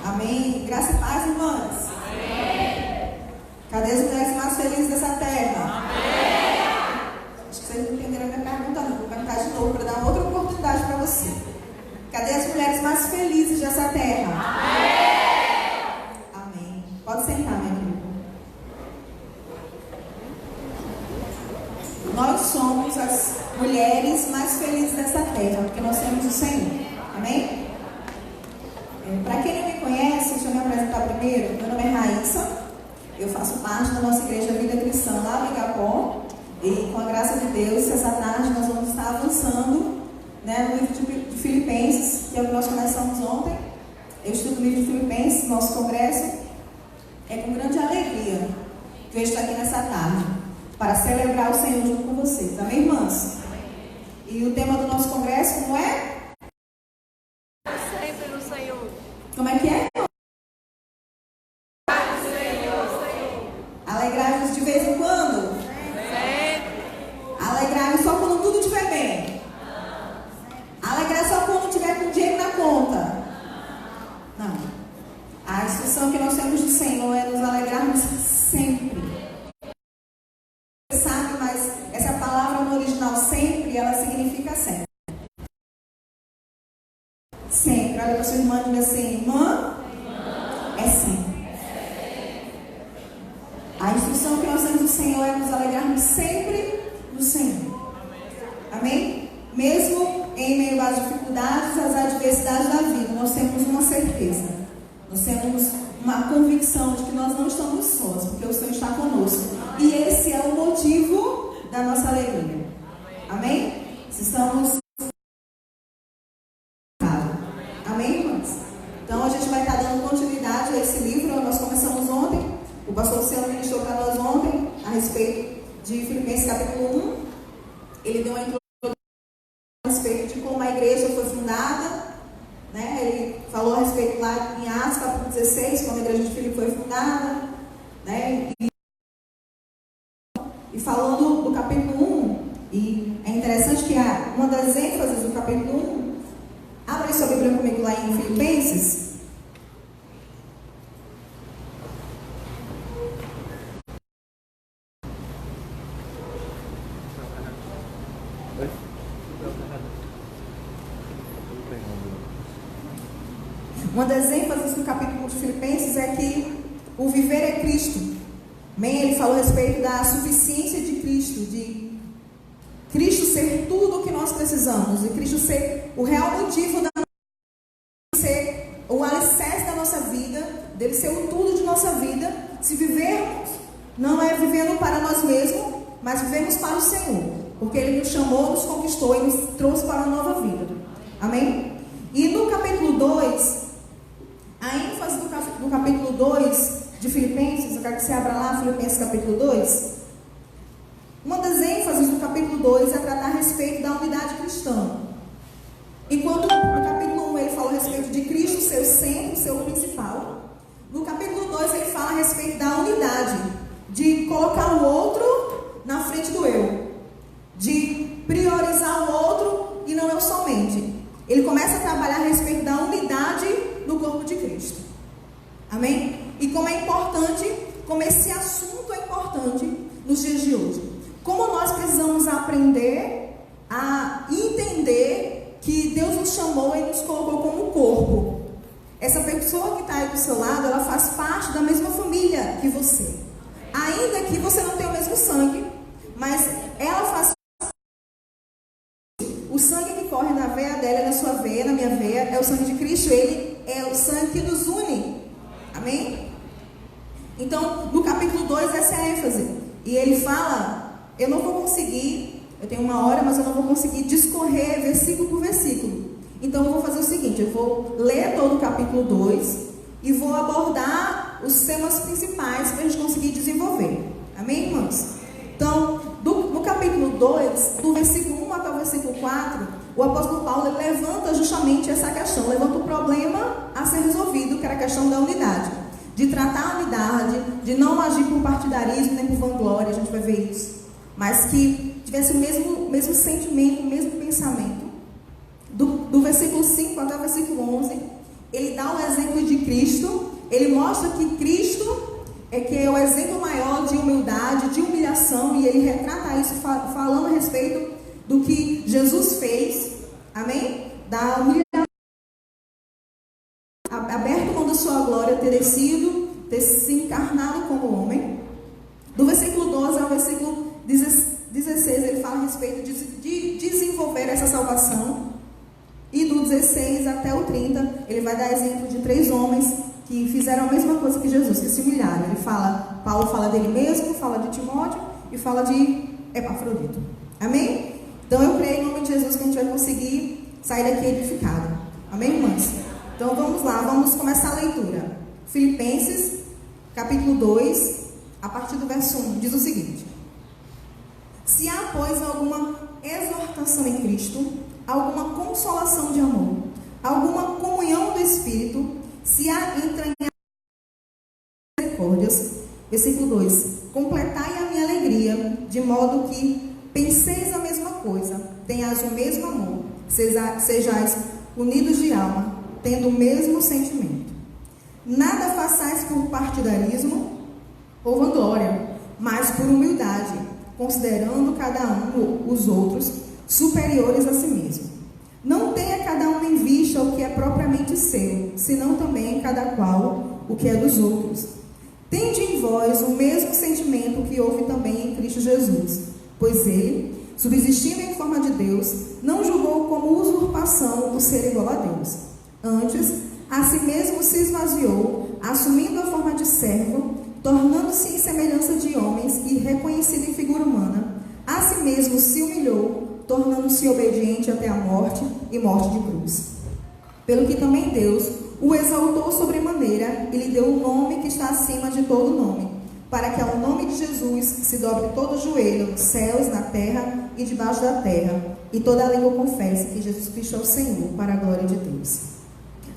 Amém. Graça e paz, irmãs. Amém. Cadê as mulheres mais felizes dessa terra? Amém. Acho que vocês não entenderam a minha pergunta, não. Vou perguntar de novo para dar outra oportunidade para você. Cadê as mulheres mais felizes dessa terra? Amém. Amém. Pode sentar, minha querida. Nós somos as mulheres mais felizes dessa terra, porque nós temos o Senhor. Amém? Para quem não me conhece, deixa eu me apresentar primeiro. Meu nome é Raíssa. Eu faço parte da nossa igreja Vida Cristã lá no Igapó. E com a graça de Deus, essa tarde nós vamos estar avançando, no livro de Filipenses, que é o que nós começamos ontem. Eu estudo o livro de Filipenses, nosso congresso. É com grande alegria que eu estou aqui nessa tarde para celebrar o Senhor junto com vocês. Amém, irmãs? E o tema do nosso congresso, como é? Sempre no Senhor. Como é que é? Senhor. Alegrai-vos de vez em quando? Sempre. Alegrai-vos só quando tudo estiver bem? Alegrar só quando tiver com dinheiro na conta? Não. A instrução que nós temos do Senhor é nos alegrarmos sempre. Você sabe, mas essa palavra no original sempre, ela significa sempre. Sempre. Olha para sua irmã e diz assim: irmã, é sempre. A instrução que nós temos do Senhor é nos alegrarmos sempre no Senhor. Amém? Mesmo em meio às dificuldades, às adversidades da vida, nós temos uma certeza. Nós temos uma convicção de que nós não estamos sós, porque o Senhor está conosco. E esse é o motivo da nossa alegria. Amém? Estamos. Amém, irmãos? Então a gente vai estar dando continuidade a esse livro. Nós começamos ontem. O pastor Luciano ministrou para nós ontem a respeito de Filipenses capítulo 1. Ele deu uma introdução a respeito de como a igreja foi fundada. Ele falou a respeito lá em Atos capítulo 16, quando a igreja de Filipe foi fundada. E falando do capítulo 1, e é interessante que uma das ênfases do capítulo 1, abra aí sua Bíblia comigo lá em Filipenses. Uma das ênfases do capítulo de Filipenses é que o viver é Cristo. Amém? Ele falou a respeito da suficiência de Cristo, de Cristo ser tudo o que nós precisamos, de Cristo ser o real motivo da nossa vida, ser o alicerce da nossa vida, dele ser o tudo de nossa vida. Se vivermos, não é vivendo para nós mesmos, mas vivemos para o Senhor, porque Ele nos chamou, nos conquistou e nos trouxe para uma nova vida. Amém? E no capítulo 2, a ênfase do capítulo 2 de Filipenses, eu quero que você abra lá, Filipenses capítulo 2. Uma das ênfases do capítulo 2 é tratar a respeito da unidade cristã. Enquanto no capítulo 1 ele fala a respeito de Cristo, seu centro, seu principal, no capítulo 2 ele fala a respeito da unidade, de colocar o outro na frente do eu, de priorizar o outro e não eu somente. Ele começa a trabalhar a respeito da unidade no corpo de Cristo. Amém? E como é importante, como esse assunto é importante nos dias de hoje. Como nós precisamos aprender a entender que Deus nos chamou e nos colocou como corpo. Essa pessoa que está aí do seu lado, ela faz parte da mesma família que você. Ainda que você não tenha o mesmo sangue, mas ela faz parte. O sangue que corre na veia dela, na sua veia, na minha veia, é o sangue de Cristo. Ele é o sangue que nos une. Amém? Então, no capítulo 2, essa é a ênfase. E ele fala, eu não vou conseguir, eu tenho uma hora, mas eu não vou conseguir discorrer versículo por versículo. Então, eu vou fazer o seguinte, eu vou ler todo o capítulo 2 e vou abordar os temas principais para a gente conseguir desenvolver. Amém, irmãos? Então, no capítulo 2, do versículo 1 até o versículo 4, o apóstolo Paulo levanta justamente essa questão, levanta o problema a ser resolvido, que era a questão da unidade, de tratar a unidade, de não agir por partidarismo nem por vanglória, a gente vai ver isso, mas que tivesse o mesmo sentimento, o mesmo pensamento. Do versículo 5 até o versículo 11, ele dá o exemplo de Cristo, ele mostra que Cristo que é o exemplo maior de humildade, de humilhação, e ele retrata isso falando a respeito do que Jesus fez, amém? Da humilhação, aberto mão da sua glória, ter descido, ter se encarnado como homem. Do versículo 12 ao versículo 16, ele fala a respeito de desenvolver essa salvação. E do 16 até o 30, ele vai dar exemplo de 3 homens que fizeram a mesma coisa que Jesus, que se humilharam. Paulo fala dele mesmo, fala de Timóteo e fala de Epafrodito. Amém? Então eu creio em nome de Jesus que a gente vai conseguir sair daqui edificado. Amém, irmãs? Então vamos lá, vamos começar a leitura. Filipenses, capítulo 2, a partir do verso 1, diz o seguinte: se há, pois, alguma exortação em Cristo, alguma consolação de amor, alguma comunhão do Espírito, se há entranhado misericórdias. Versículo 2: completai a minha alegria, de modo que penseis a mesma coisa, tenhais o mesmo amor, sejais unidos de alma, tendo o mesmo sentimento. Nada façais por partidarismo ou vanglória, mas por humildade, considerando cada um os outros superiores a si mesmo. Não tenha cada um em vista o que é propriamente seu, senão também cada qual o que é dos outros. Tende em vós o mesmo sentimento que houve também em Cristo Jesus, pois ele, subsistindo em forma de Deus, não julgou como usurpação o ser igual a Deus. Antes, a si mesmo se esvaziou, assumindo a forma de servo, tornando-se em semelhança de homens e reconhecido em figura humana. A si mesmo se humilhou, tornando-se obediente até a morte e morte de cruz. Pelo que também Deus o exaltou sobremaneira e lhe deu o nome que está acima de todo nome, para que ao nome de Jesus se dobre todo o joelho, nos céus, na terra e debaixo da terra, e toda a língua confesse que Jesus Cristo é o Senhor, para a glória de Deus.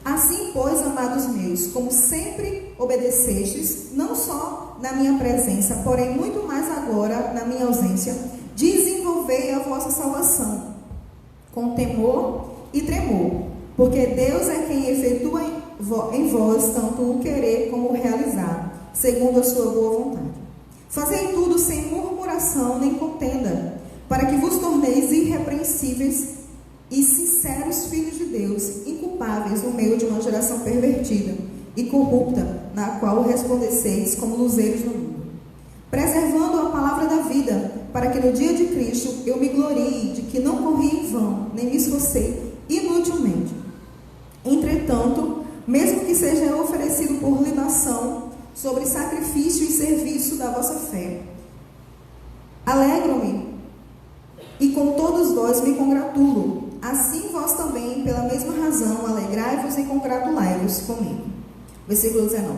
Assim, pois, amados meus, como sempre obedecestes, não só na minha presença, porém muito mais agora na minha ausência, desenvolvei a vossa salvação com temor e tremor, porque Deus é quem efetua em vós tanto o querer como o realizar, segundo a sua boa vontade. Fazei tudo sem murmuração nem contenda, para que vos torneis irrepreensíveis e sinceros filhos de Deus, inculpáveis no meio de uma geração pervertida e corrupta, na qual resplandeceis como luzeiros no mundo, preservando a palavra da vida, para que no dia de Cristo eu me glorie de que não corri em vão, nem me esforcei inutilmente. Entretanto, mesmo que seja oferecido por libação, sobre sacrifício e serviço da vossa fé, alegro-me e com todos vós me congratulo. Assim vós também, pela mesma razão, alegrai-vos e congratulai-vos comigo. Versículo 19.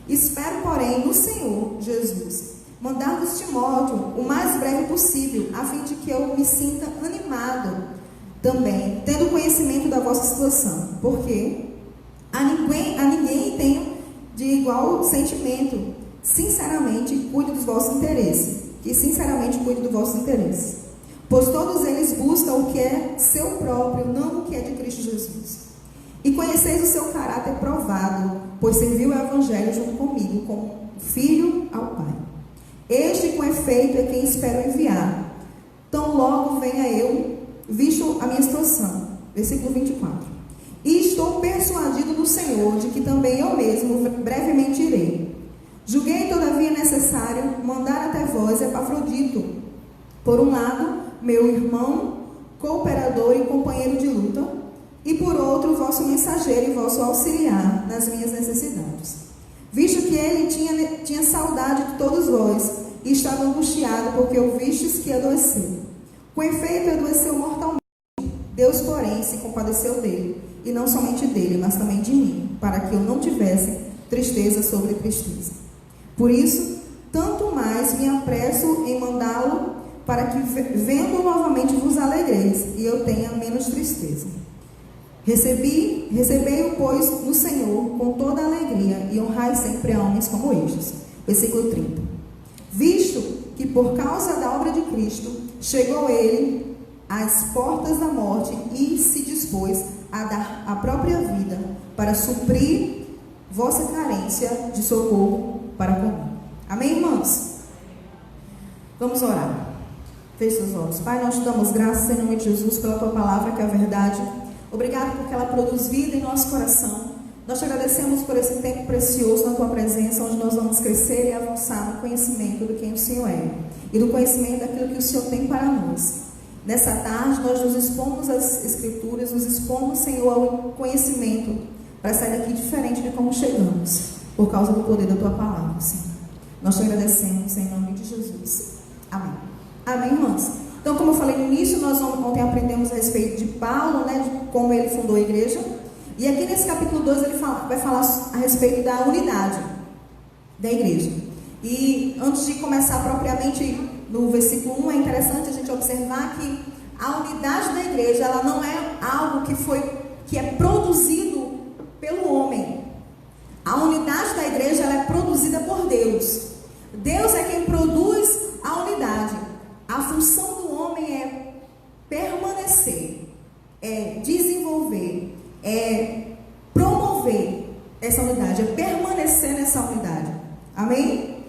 Espero, porém, no Senhor Jesus mandar-vos Timóteo o mais breve possível, a fim de que eu me sinta animado também, tendo conhecimento da vossa situação, porque a ninguém tenho de igual sentimento. Sinceramente, cuide dos vossos interesses, pois todos eles buscam o que é seu próprio, não o que é de Cristo Jesus. E conheceis o seu caráter provado, pois serviu o Evangelho junto comigo, como filho ao Pai. Este, com efeito, é quem espero enviar. Tão logo venha eu, visto a minha situação. Versículo 24. E estou persuadido no Senhor, de que também eu mesmo brevemente irei. Julguei, todavia, necessário mandar até vós Epafrodito, por um lado, meu irmão, cooperador e companheiro de luta, e por outro, vosso mensageiro e vosso auxiliar nas minhas necessidades. Visto que ele tinha saudade de todos vós, e estava angustiado, porque ouvistes que adoeceu. Com efeito, adoeceu mortalmente. Deus, porém, se compadeceu dele, e não somente dele, mas também de mim, para que eu não tivesse tristeza sobre tristeza. Por isso, tanto mais me apresso em mandá-lo, para que, vendo novamente, vos alegreis, e eu tenha menos tristeza. Recebei-o, pois, no Senhor, com toda alegria, e honrai sempre a homens como estes. Versículo 30. Visto que, por causa da obra de Cristo, chegou ele às portas da morte, e se dispôs a dar a própria vida, para suprir vossa carência de socorro para comigo. Amém, irmãos? Vamos orar. Feche seus olhos. Pai, nós te damos graças em nome de Jesus pela tua palavra, que é a verdade. Obrigado porque ela produz vida em nosso coração. Nós te agradecemos por esse tempo precioso na tua presença, onde nós vamos crescer e avançar no conhecimento do quem o Senhor é e do conhecimento daquilo que o Senhor tem para nós. Nessa tarde, nós nos expomos às Escrituras, nos expomos, Senhor, ao conhecimento, para sair daqui diferente de como chegamos, por causa do poder da tua palavra, Senhor. Nós te agradecemos em nome de Jesus. Amém. Amém, irmãos? Então, como eu falei no início, nós ontem aprendemos a respeito de Paulo, né, de como ele fundou a igreja. E aqui nesse capítulo 2 ele vai falar a respeito da unidade da igreja. E antes de começar propriamente no versículo 1, é interessante a gente observar que a unidade da igreja, ela não é algo que é produzido pelo homem. A unidade da igreja, ela é produzida por Deus. Deus é quem produz a unidade. A função do homem é permanecer, é desenvolver, é promover essa unidade, é permanecer nessa unidade. Amém?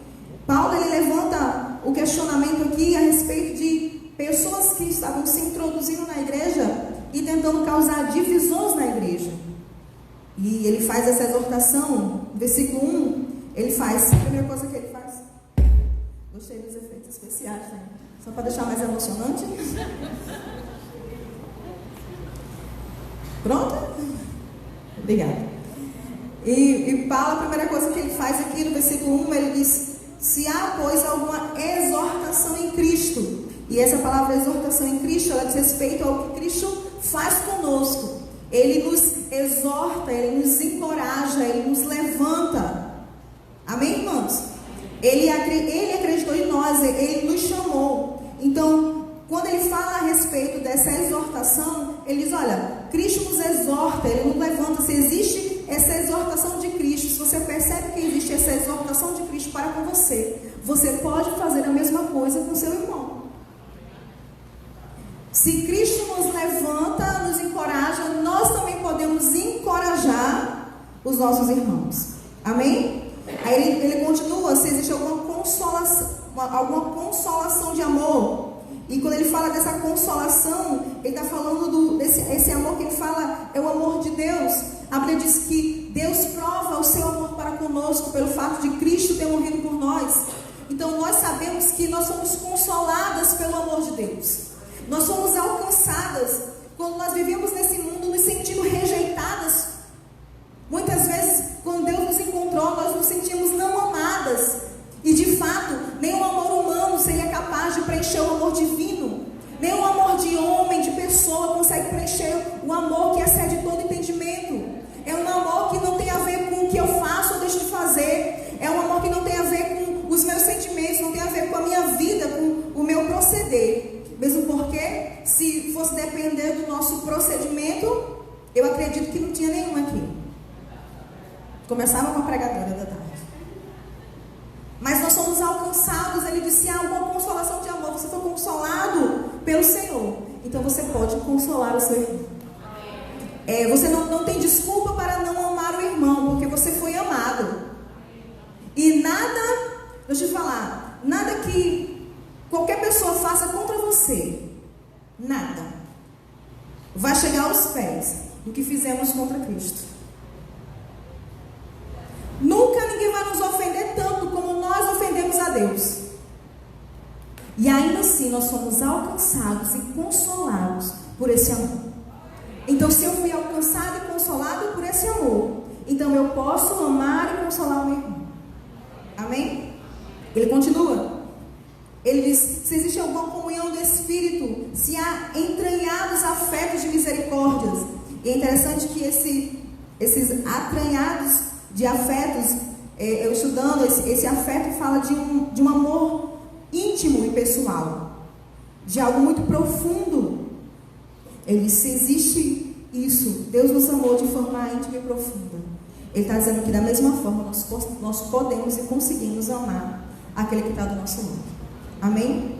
Paulo, ele levanta o questionamento aqui a respeito de pessoas que estavam se introduzindo na igreja e tentando causar divisões na igreja. E ele faz essa exortação, versículo 1, ele faz, a primeira coisa que ele faz, gostei dos efeitos especiais, né? Só para deixar mais emocionante. Pronto? Obrigada. E Paulo, a primeira coisa que ele faz aqui no versículo 1, ele diz: se há, pois, alguma exortação em Cristo. E essa palavra exortação em Cristo, ela diz respeito ao que Cristo faz conosco. Ele nos exorta, ele nos encoraja, ele nos levanta. Amém, irmãos? Ele acreditou em nós, ele nos chamou. Então, quando ele fala a respeito dessa exortação, ele diz: olha, Cristo nos exorta, ele nos levanta. Se existe essa exortação de Cristo, se você percebe que existe essa exortação de Cristo para com você, você pode fazer a mesma coisa com seu irmão. Se Cristo nos levanta, nos encoraja, nós também podemos encorajar os nossos irmãos. Amém? Aí ele continua, se existe alguma consolação de amor. E quando ele fala dessa consolação, ele está falando esse amor que ele fala é o amor de Deus. A Bíblia diz que Deus prova o seu amor para conosco pelo fato de Cristo ter morrido por nós. Então nós sabemos que nós somos consoladas pelo amor de Deus. Nós somos alcançadas quando nós vivemos nesse mundo nos sentindo rejeitadas. Muitas vezes, quando Deus nos encontrou, nós nos sentimos não amadas. E de fato, nenhum amor humano seria capaz de preencher o amor divino. Nenhum amor de homem, de pessoa, consegue preencher o amor que excede todo entendimento. É um amor que não tem a ver com o que eu faço ou deixo de fazer. É um amor que não tem a ver com os meus sentimentos, não tem a ver com a minha vida, com o meu proceder. Mesmo porque, se fosse depender do nosso procedimento, eu acredito que não tinha nenhum aqui. Começava com a pregadora da tarde. Mas nós somos alcançados, ele disse, há uma consolação de amor. Você foi consolado pelo Senhor, então você pode consolar o seu irmão. Você não tem desculpa para não amar o irmão, porque você foi amado. E nada, deixa eu te falar, nada que qualquer pessoa faça contra você, nada, vai chegar aos pés do que fizemos contra Cristo. Nunca ninguém vai nos ofender tanto como nós ofendemos a Deus. E ainda assim nós somos alcançados e consolados por esse amor. Então, se eu fui alcançado e consolado por esse amor, então eu posso amar e consolar o meu irmão. Amém? Ele continua. Ele diz, se existe alguma comunhão do Espírito, se há entranhados afetos de misericórdias. E é interessante que esses atranhados de afetos, eu estudando, esse afeto fala de um amor íntimo e pessoal, de algo muito profundo. Ele diz, se existe isso, Deus nos amou de forma íntima e profunda. Ele está dizendo que da mesma forma nós podemos e conseguimos amar aquele que está do nosso lado. Amém?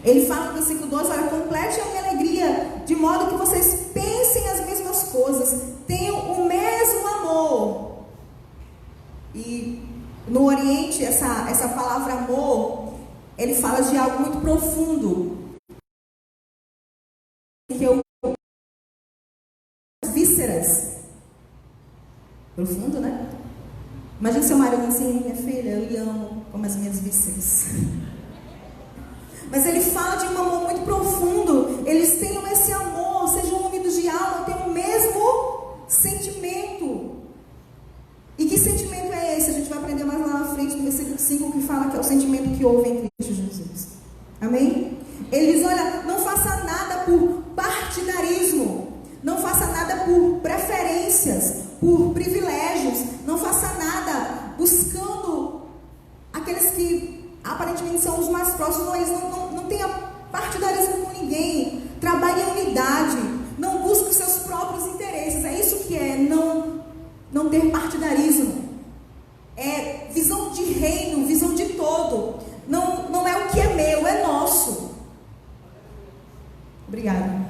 Ele fala no versículo 2, olha, complete a minha alegria, de modo que vocês pensem as mesmas coisas, tenham o mesmo amor. No Oriente, essa palavra amor, ele fala de algo muito profundo. Que eu vísceras. Profundo, né? Imagina seu marido assim, minha filha, eu lhe amo como as minhas vísceras. Mas ele fala de um amor muito profundo. Eles tenham esse amor, sejam unidos de alma, tenham o mesmo sentimento. E que sentimento é esse? A gente vai aprender mais lá na frente, no versículo 5, que fala que é o sentimento que houve em Cristo Jesus. Amém? Ele diz, olha, não faça nada por partidarismo. Não faça nada por preferências, por privilégios. Não faça nada buscando aqueles que aparentemente são os mais próximos. Não, eles não tenham partidarismo com ninguém. Trabalhe em unidade. Não busque os seus próprios interesses. É isso que é não ter partidarismo. É visão de reino, visão de todo. Não é o que é meu, é nosso. Obrigada.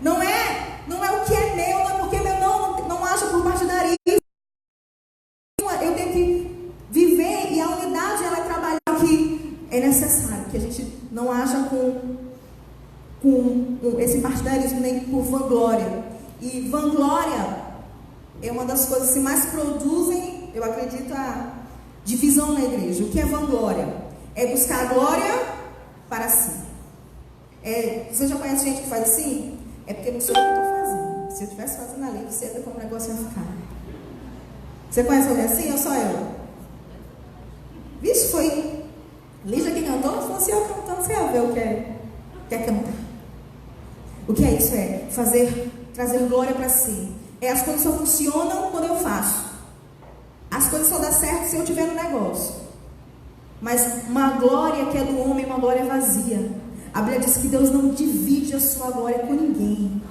Não é o que é meu, não é porque é meu, não haja por partidarismo. Eu tenho que viver, e a unidade ela é trabalhar que é necessário, que a gente não haja com esse partidarismo, nem por vanglória. E vanglória é uma das coisas que mais produzem, eu acredito, a divisão na igreja. O que é vanglória? É buscar a glória para si. Você já conhece gente que faz assim? É porque não sou eu que estou fazendo. Se eu estivesse fazendo ali, você ia ver como o negócio ia ficar. Você conhece alguém assim ou só eu? Vixe, foi Lígia que cantou? Se fosse eu cantando, você ia ver o que é cantar. O que é isso? É trazer glória para si. As coisas só funcionam quando eu faço. As coisas só dão certo se eu estiver no negócio. Mas uma glória que é do homem, uma glória vazia. A Bíblia diz que Deus não divide a sua glória com ninguém.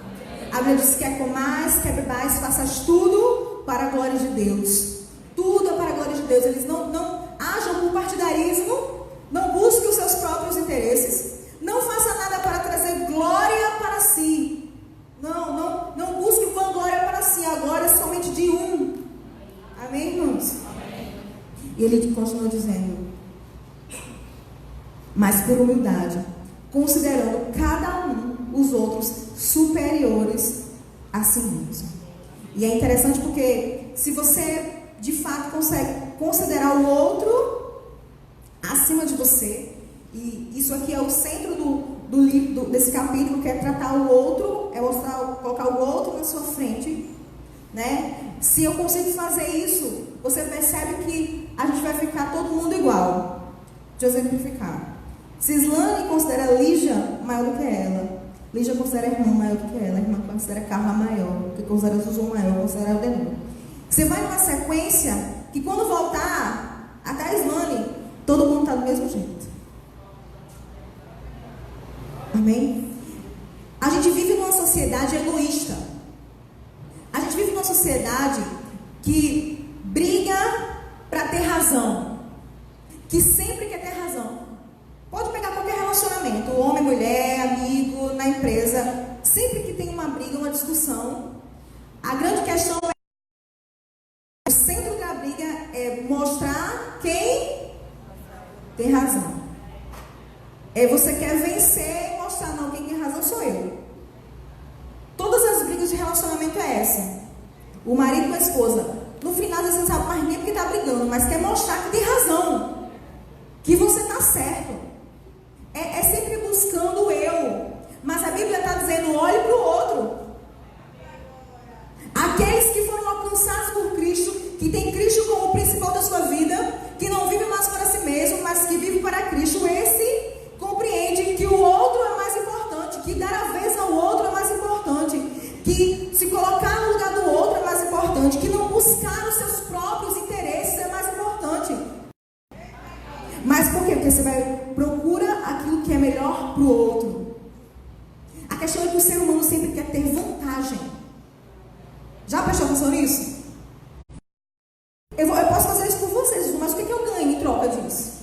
A Bíblia diz que quer comais, quer bebais, faças tudo para a glória de Deus. Tudo é para a glória de Deus. Eles não ajam por partidarismo, não busquem os seus próprios interesses, não faça nada para trazer glória para si. Não busque vanglória para si. A glória é somente de um. Amém, irmãos? Amém. E ele continua dizendo, mas por humildade, considerando cada um os outros superiores a si mesmo. E é interessante porque se você de fato consegue considerar o outro acima de você, e isso aqui é o centro do livro, desse capítulo, que é tratar o outro, é colocar o outro na sua frente, né? Se eu consigo fazer isso, você percebe que a gente vai ficar todo mundo igual. Deixa eu exemplificar. Se Islane considera Lígia maior do que ela, Lígia considera a irmã maior do que ela, a irmã considera Carla maior, que considera Zuzu maior, considera o Denu. Você vai numa sequência que quando voltar até a Islane, todo mundo está do mesmo jeito. Amém? A gente vive numa sociedade egoísta. A gente vive numa sociedade que briga para ter razão, que sempre quer ter razão. Pode pegar qualquer relacionamento, homem, mulher, amigo, na empresa. Sempre que tem uma briga, uma discussão, a grande questão é, o centro da briga é mostrar quem tem razão. Você quer vencer e mostrar, não, quem tem razão sou eu. Todas as brigas de relacionamento é essa. O marido com a esposa. No final você não sabe mais nem porque está brigando, mas quer mostrar que tem razão, que você está certo. É sempre buscando o eu. Mas a Bíblia está dizendo, olhe para o outro. Aqueles que foram alcançados por Cristo, que tem Cristo como o principal da sua vida, que não vive mais para si mesmo, mas que vive para Cristo, esse compreende que o outro é mais importante, que dar a vez ao outro é mais importante, que se colocar no lugar do outro é mais importante, que não buscar os seus próprios interesses é mais importante. Mas por quê? Porque você procura aquilo que é melhor para o outro. A questão é que o ser humano sempre quer ter vantagem. Já prestou atenção nisso? Eu posso fazer isso por vocês, mas o que eu ganho em troca disso?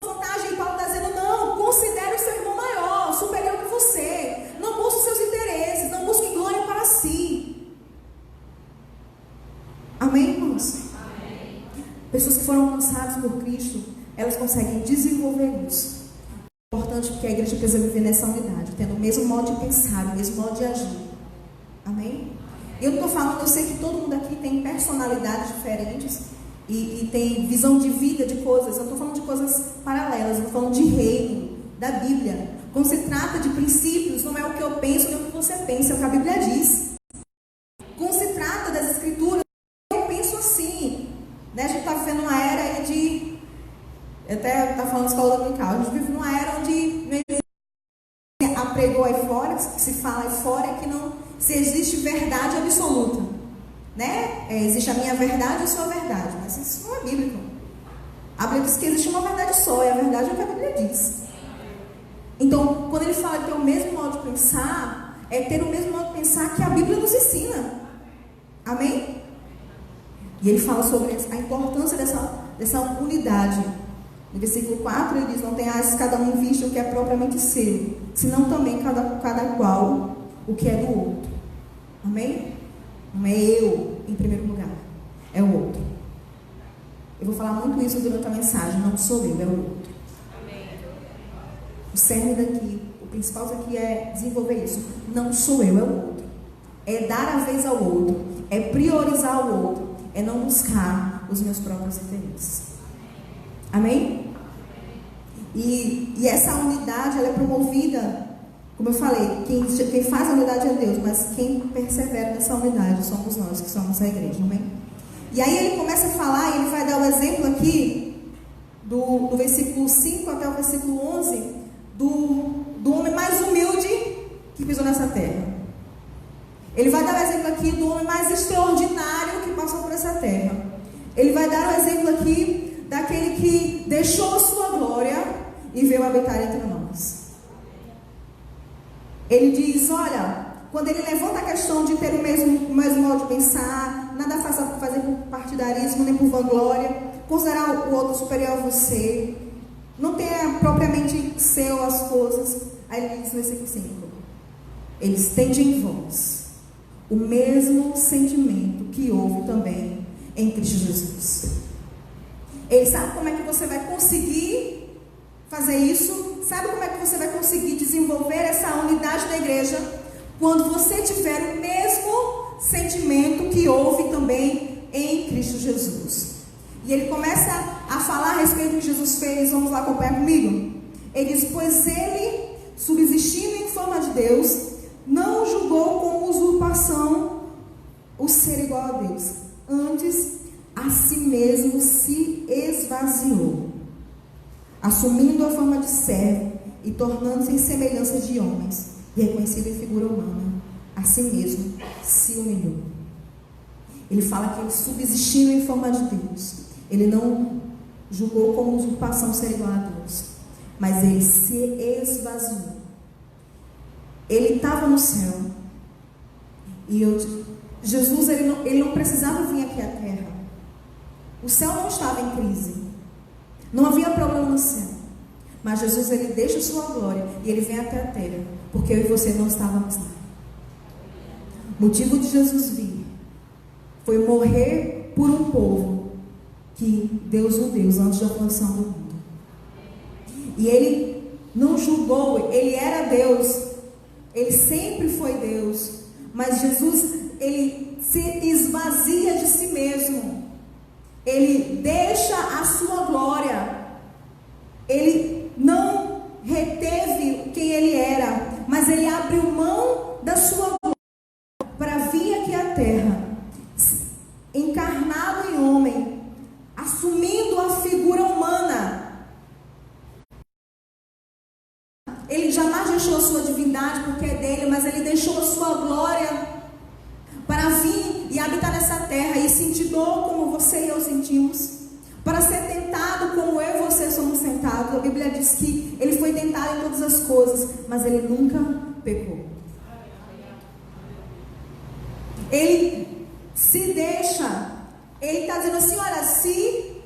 Vantagem, Paulo está dizendo, não, considere o seu irmão maior, superior que você. Não busque os seus interesses, não busque glória para si. Amém, irmãos? Amém. Pessoas que foram alcançadas por Cristo, elas conseguem desenvolver isso. É importante porque a igreja precisa viver nessa unidade, tendo o mesmo modo de pensar, o mesmo modo de agir. Amém? Eu não estou falando, eu sei que todo mundo aqui tem personalidades diferentes e tem visão de vida de coisas. Eu estou falando de coisas paralelas, eu estou falando de reino, da Bíblia. Quando se trata de princípios, não é o que eu penso, nem o que você pensa, é o que a Bíblia diz. Quando se trata das Escrituras, eu penso assim, né? A gente está vivendo uma era aí de... Eu até estava falando de escola dominical. A gente vive numa era onde apregou aí fora, que se fala aí fora, é que não se existe verdade absoluta, né? Existe a minha verdade e a sua verdade, mas isso não é bíblico. A Bíblia diz que existe uma verdade só, e a verdade é o que a Bíblia diz. Então, quando ele fala de ter o mesmo modo de pensar, é ter o mesmo modo de pensar que a Bíblia nos ensina. Amém? E ele fala sobre a importância dessa unidade. No versículo 4 ele diz: não tenhais cada um em vista o que é propriamente seu, senão também cada qual o que é do outro. Amém? Não é eu em primeiro lugar, é o outro. Eu vou falar muito isso durante a mensagem. Não sou eu, é o outro. Amém. O cerne daqui, o principal daqui é desenvolver isso. Não sou eu, é o outro. É dar a vez ao outro, é priorizar o outro, é não buscar os meus próprios interesses. Amém? E essa unidade, ela é promovida, como eu falei, quem faz a unidade é Deus, mas quem persevera nessa unidade somos nós, que somos a igreja. Amém? E aí ele começa a falar, e ele vai dar o exemplo aqui, do versículo 5 até o versículo 11, do homem mais humilde que pisou nessa terra. Ele vai dar o exemplo aqui do homem mais extraordinário que passou por essa terra. Ele vai dar o exemplo aqui daquele que deixou a sua glória e veio habitar entre nós. Ele diz, olha, quando ele levanta a questão de ter o mesmo modo de pensar, nada fazer por partidarismo nem por vanglória, considerar o outro superior a você, não ter propriamente seu as coisas. Aí ele diz no versículo 5: eles tendem em vós o mesmo sentimento que houve também em Cristo Jesus. Ele sabe como é que você vai conseguir fazer isso? Sabe como é que você vai conseguir desenvolver essa unidade da igreja? Quando você tiver o mesmo sentimento que houve também em Cristo Jesus. E ele começa a falar a respeito do que Jesus fez. Vamos lá acompanhar comigo? Ele diz: pois ele, subsistindo em forma de Deus, não julgou como usurpação o ser igual a Deus. Antes, a si mesmo se esvaziou, assumindo a forma de servo e tornando-se em semelhança de homens, e reconhecido em figura humana, a si mesmo se humilhou. Ele fala que ele, subsistindo em forma de Deus, ele não julgou como usurpação ser igual a Deus, mas ele se esvaziou. Ele estava no céu, e Jesus ele não precisava vir aqui à terra. O céu não estava em crise, não havia problema no céu, mas Jesus ele deixa sua glória e ele vem até a terra, porque eu e você não estávamos lá. O motivo de Jesus vir foi morrer por um povo que Deus o deu antes da fundação do mundo. E ele não julgou, ele era Deus, ele sempre foi Deus, mas Jesus ele se esvazia de si mesmo, ele deixa a sua glória, ele não reteve quem ele era, mas ele abriu mão da sua glória para vir aqui à terra, encarnado em homem, assumindo a figura humana. Ele jamais deixou a sua divindade porque é dele, mas ele deixou a sua glória para vir e habitar nessa terra e sentir dor como você e eu sentimos, para ser tentado como eu e você somos tentados. A Bíblia diz que ele foi tentado em todas as coisas, mas ele nunca pecou. Ele se deixa, ele está dizendo assim, olha, se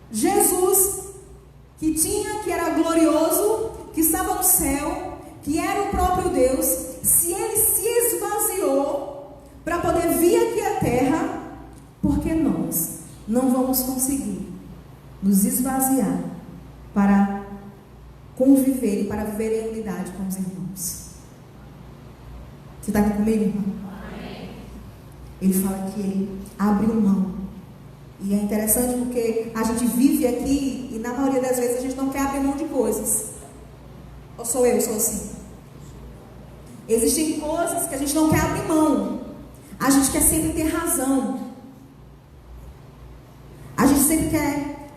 Jesus, que era glorioso, que estava no céu, que era o próprio Deus, se ele se esvaziou para poder vir aqui à terra, por não vamos conseguir nos esvaziar para conviver e para viver em unidade com os irmãos. Você está aqui comigo, irmão? Amém. Ele fala que ele abriu mão. E é interessante porque a gente vive aqui e na maioria das vezes a gente não quer abrir mão de coisas. Ou sou assim? Existem coisas que a gente não quer abrir mão. A gente quer sempre ter razão. A gente sempre quer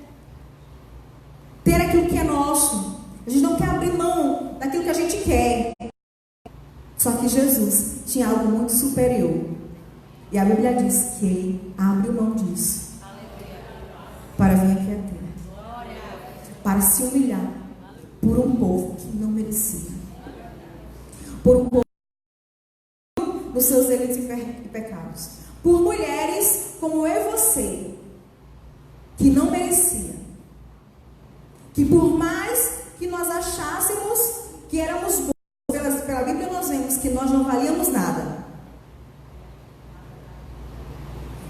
ter aquilo que é nosso. A gente não quer abrir mão daquilo que a gente quer. Só que Jesus tinha algo muito superior. E a Bíblia diz que ele abriu mão disso para vir aqui à terra, para se humilhar por um povo que não merecia, por um povo nos seus delitos e pecados, por mulheres como eu e você, que não merecia, que por mais que nós achássemos que éramos bons, pela Bíblia nós vemos que nós não valíamos nada.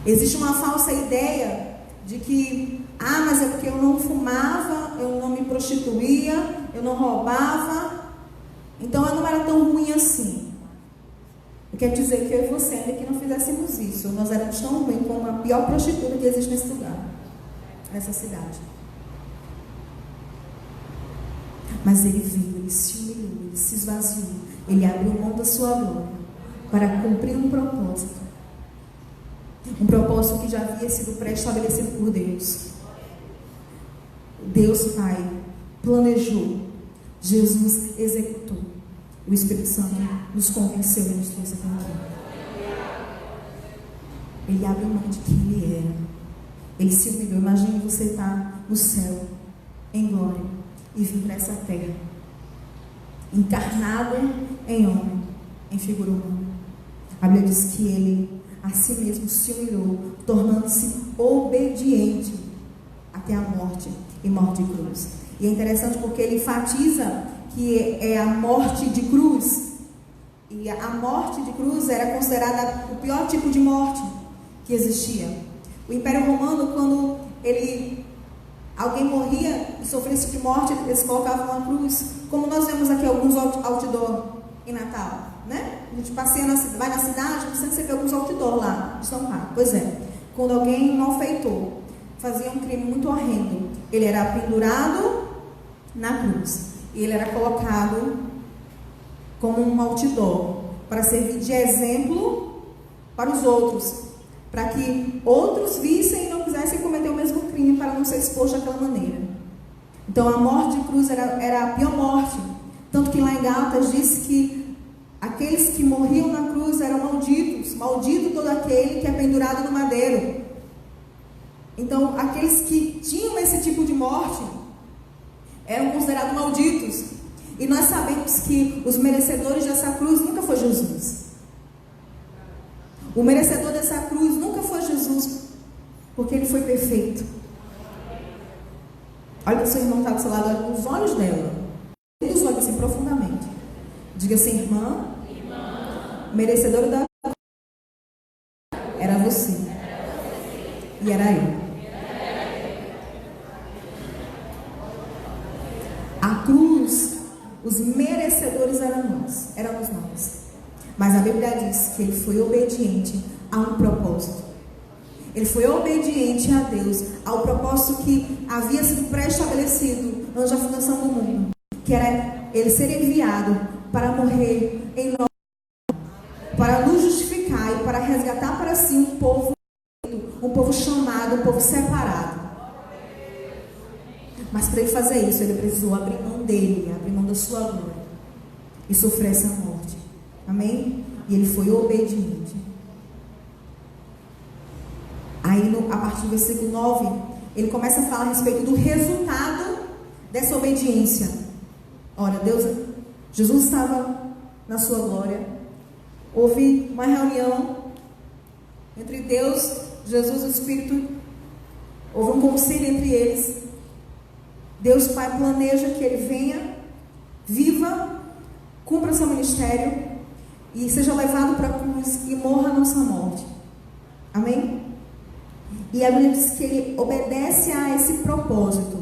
Existe uma falsa ideia de que, mas é porque eu não fumava, eu não me prostituía, eu não roubava, então eu não era tão ruim assim. Eu quero dizer que eu e você, ainda que não fizéssemos isso, nós éramos tão ruins como a pior prostituta que existe nesse lugar, nessa cidade. Mas ele veio, ele se humilhou, ele se esvaziou, ele abriu mão da sua glória para cumprir um propósito. Um propósito que já havia sido pré-estabelecido por Deus. Deus Pai planejou, Jesus executou. O Espírito Santo nos convenceu e nos trouxe até aqui. Ele abriu mão de quem ele era. Ele se humilhou. Imagine você estar no céu, em glória, e vir para essa terra, encarnado em homem, em figura humana. A Bíblia diz que ele a si mesmo se humilhou, tornando-se obediente até a morte e morte de cruz. E é interessante porque ele enfatiza que é a morte de cruz. E a morte de cruz era considerada o pior tipo de morte que existia. O Império Romano, quando alguém morria e sofria esse tipo de morte, eles colocavam uma cruz, como nós vemos aqui alguns outdoor em Natal, né? A gente passeia, vai na cidade, você vê alguns outdoor lá, de São Paulo. Pois é, quando alguém malfeitor fazia um crime muito horrendo, ele era pendurado na cruz e ele era colocado como um outdoor para servir de exemplo para os outros, para que outros vissem e não quisessem cometer o mesmo crime, para não ser exposto daquela maneira. Então a morte de cruz era a pior morte, tanto que lá em Gálatas diz que aqueles que morriam na cruz eram malditos, maldito todo aquele que é pendurado no madeiro. Então aqueles que tinham esse tipo de morte eram considerados malditos. E nós sabemos que os merecedores dessa cruz nunca foi Jesus. O merecedor dessa cruz nunca foi Jesus, porque ele foi perfeito. Olha para o seu irmão que está do seu lado, olha nos olhos dela, nos olhos assim profundamente. Diga assim: irmã, merecedora da era você e era eu. A cruz, os merecedores éramos nós. Mas a Bíblia diz que ele foi obediente a um propósito. Ele foi obediente a Deus, ao propósito que havia sido pré-estabelecido antes da fundação do mundo, que era ele ser enviado para morrer em nós, para nos justificar e para resgatar para si um povo chamado, um povo separado. Mas para ele fazer isso, ele precisou abrir mão dele, abrir mão da sua glória e sofrer essa morte. Amém? E ele foi obediente. Aí, a partir do versículo 9, ele começa a falar a respeito do resultado dessa obediência. Olha, Jesus estava na sua glória. Houve uma reunião entre Deus, Jesus e o Espírito. Houve um conselho entre eles. Deus Pai planeja que ele venha, viva, cumpra seu ministério e seja levado para a cruz e morra a nossa morte. Amém? E a Bíblia diz que ele obedece a esse propósito.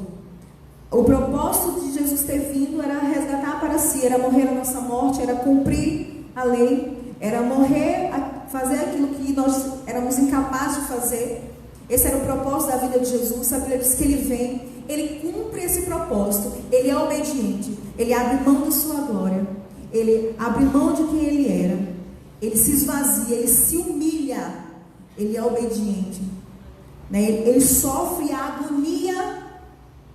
O propósito de Jesus ter vindo era resgatar para si, era morrer a nossa morte, era cumprir a lei, era morrer, fazer aquilo que nós éramos incapazes de fazer. Esse era o propósito da vida de Jesus. A Bíblia diz que ele vem, ele cumpre esse propósito, ele é obediente, ele abre mão de sua glória, ele abre mão de quem ele era, ele se esvazia, ele se humilha, ele é obediente, né? Ele sofre a agonia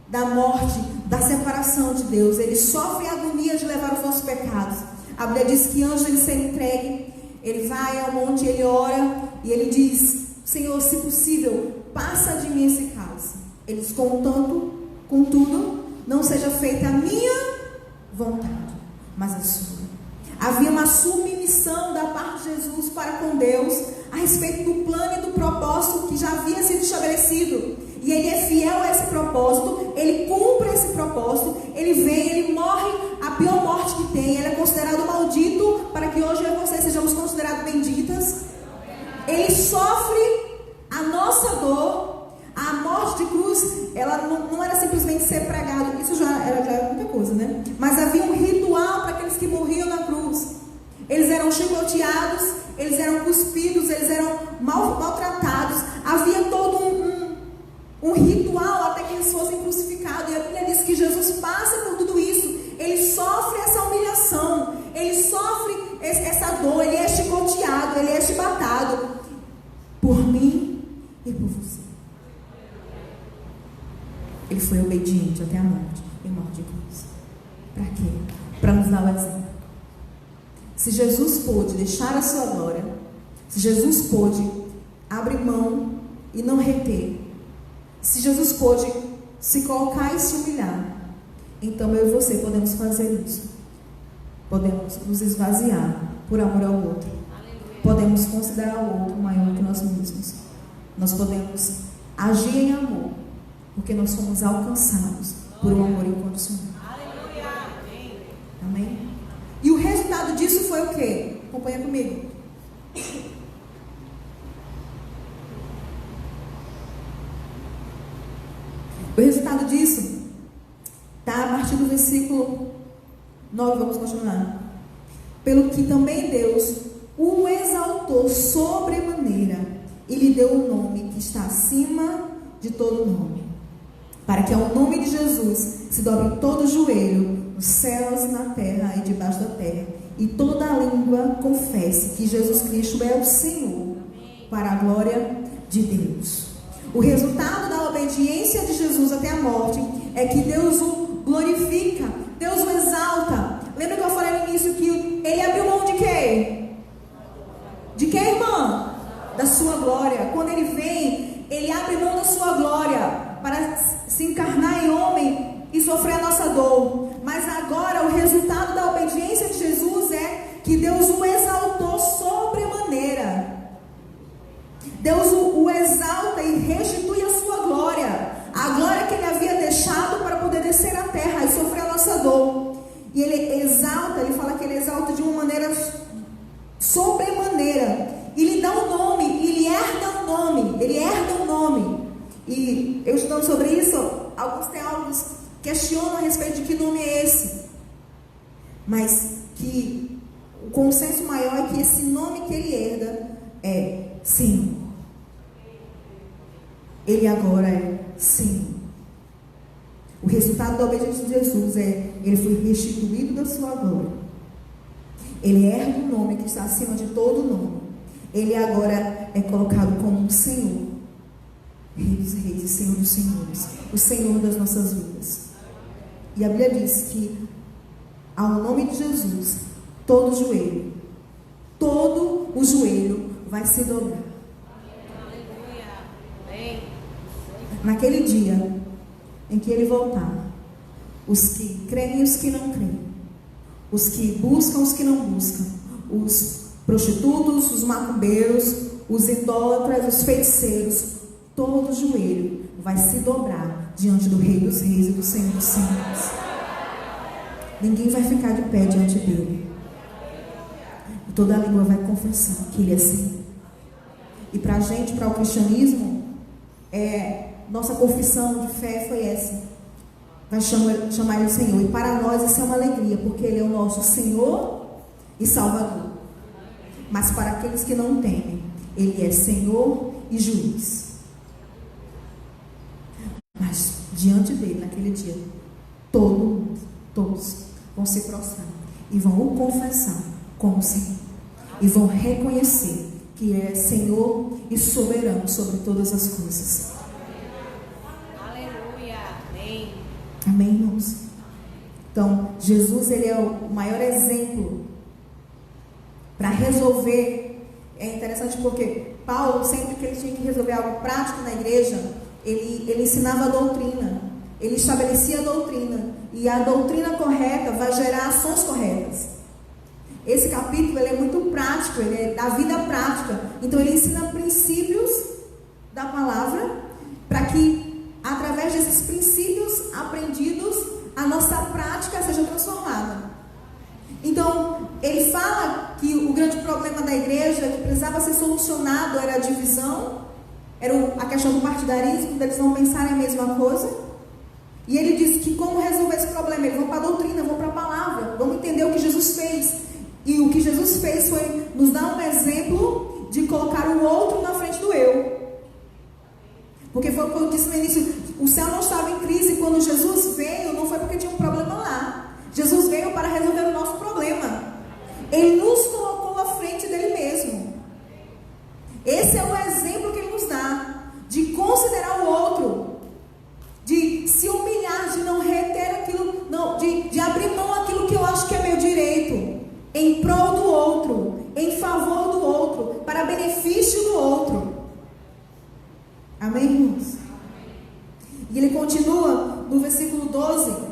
da morte, da separação de Deus, ele sofre a agonia de levar os nossos pecados. A Bíblia diz que antes de ele ser entregue, ele vai ao monte, ele ora e ele diz: Senhor, se possível, passa de mim esse cálice. Ele diz: contudo, não seja feita a minha vontade, mas a sua. Havia uma submissão da parte de Jesus para com Deus a respeito do plano e do propósito que já havia sido estabelecido. E ele é fiel a esse propósito, ele cumpre esse propósito, ele vem, ele morre a pior morte que tem, ele é considerado maldito para que hoje eu e você sejamos considerados benditas. Ele sofre a nossa dor, a morte de cruz, ela não era simplesmente ser pregado, isso já era muita coisa, né? Mas havia um ritual para aqueles que morriam na cruz. Eles eram chicoteados, eles eram cuspidos, eles eram maltratados, havia todo um ritual até que eles fossem crucificados. E a Bíblia diz que Jesus passa por tudo isso, ele sofre essa humilhação, ele sofre essa dor, ele é chicoteado, ele é chibatado por mim e por você. Ele foi obediente até a morte, em morte de cruz. Para quê? Para nos dar o exemplo. Se Jesus pôde deixar a sua glória, se Jesus pôde abrir mão e não reter, se Jesus pôde se colocar e se humilhar, então eu e você podemos fazer isso. Podemos nos esvaziar por amor ao outro. Podemos considerar o outro maior que nós mesmos. Nós podemos agir em amor, porque nós somos alcançados por um amor incondicional. Amém? E o resultado disso foi o quê? Acompanha comigo. O resultado disso está a partir do versículo 9, vamos continuar. Pelo que também Deus o exaltou sobremaneira e lhe deu o nome que está acima de todo nome, para que ao nome de Jesus se dobre todo o joelho, nos céus, na terra e debaixo da terra, e toda a língua confesse que Jesus Cristo é o Senhor, para a glória de Deus. O resultado da obediência de Jesus até a morte é que Deus o glorifica, Deus o exalta. Lembra que eu falei no início que ele abriu mão de quê? De quê, irmã? Da sua glória. Quando ele vem, ele abre mão da sua glória para se encarnar em homem e sofrer a nossa dor. Mas agora o resultado da obediência de Jesus é que Deus o exaltou sobremaneira. Deus o exalta e restitui a sua glória, a glória que ele havia deixado para poder descer à terra e sofrer a nossa dor. E ele exalta, ele fala que ele exalta de uma maneira sobremaneira, e lhe dá um nome, e lhe herda um nome, ele herda um nome. E eu estudando sobre isso, alguns teólogos questionam a respeito de que nome é esse, mas que o consenso maior é que esse nome que ele herda é Senhor. Ele agora é Senhor. O resultado da obediência de Jesus é: ele foi restituído da sua glória, ele herda um nome que está acima de todo nome, ele agora é colocado como um Senhor, Rei dos reis e Senhor dos senhores, o Senhor das nossas vidas. E a Bíblia diz que ao nome de Jesus, todo o joelho vai se dobrar. Naquele dia em que ele voltar, os que creem e os que não creem, os que buscam, os que não buscam, os prostitutos, os macumbeiros, os idólatras, os feiticeiros, todo joelho vai se dobrar diante do Rei dos reis e do Senhor dos senhores. Ninguém vai ficar de pé diante dele. E toda a língua vai confessar que ele é Senhor. E para a gente, para o cristianismo, Nossa confissão de fé foi essa. Nós chamar Ele Senhor. E para nós isso é uma alegria, porque Ele é o nosso Senhor e Salvador. Mas para aqueles que não temem, Ele é Senhor e juiz. Mas diante dele, naquele dia, todos vão se prostrar e vão o confessar como Senhor. E vão reconhecer que é Senhor e soberano sobre todas as coisas. Aleluia. Amém. Amém, irmãos? Então, Jesus, Ele é o maior exemplo para resolver. É interessante porque Paulo, sempre que ele tinha que resolver algo prático na igreja, ele ensinava a doutrina. Ele estabelecia a doutrina. E a doutrina correta vai gerar ações corretas. Esse capítulo ele é muito prático, ele é da vida prática. Então ele ensina princípios da palavra para que, através desses princípios aprendidos, a nossa prática seja transformada. Então, ele fala que o grande problema da igreja que precisava ser solucionado era a divisão, era a questão do partidarismo, deles não pensarem a mesma coisa. E ele diz que como resolver esse problema? Eles vão para a doutrina, vão para a palavra, vamos entender o que Jesus fez. E o que Jesus fez foi nos dar um exemplo de colocar o outro na frente do eu. Porque foi o que eu disse no início, o céu não estava em crise. Quando Jesus veio, não foi porque tinha um problema lá. Jesus veio para resolver o nosso problema. Ele nos colocou à frente dele mesmo. Esse é o exemplo que ele nos dá, de considerar o outro, de se humilhar, de não reter aquilo, não, de abrir mão aquilo que eu acho que é meu direito, em prol do outro, em favor do outro, para benefício do outro. Amém, irmãos? E ele continua no versículo 12.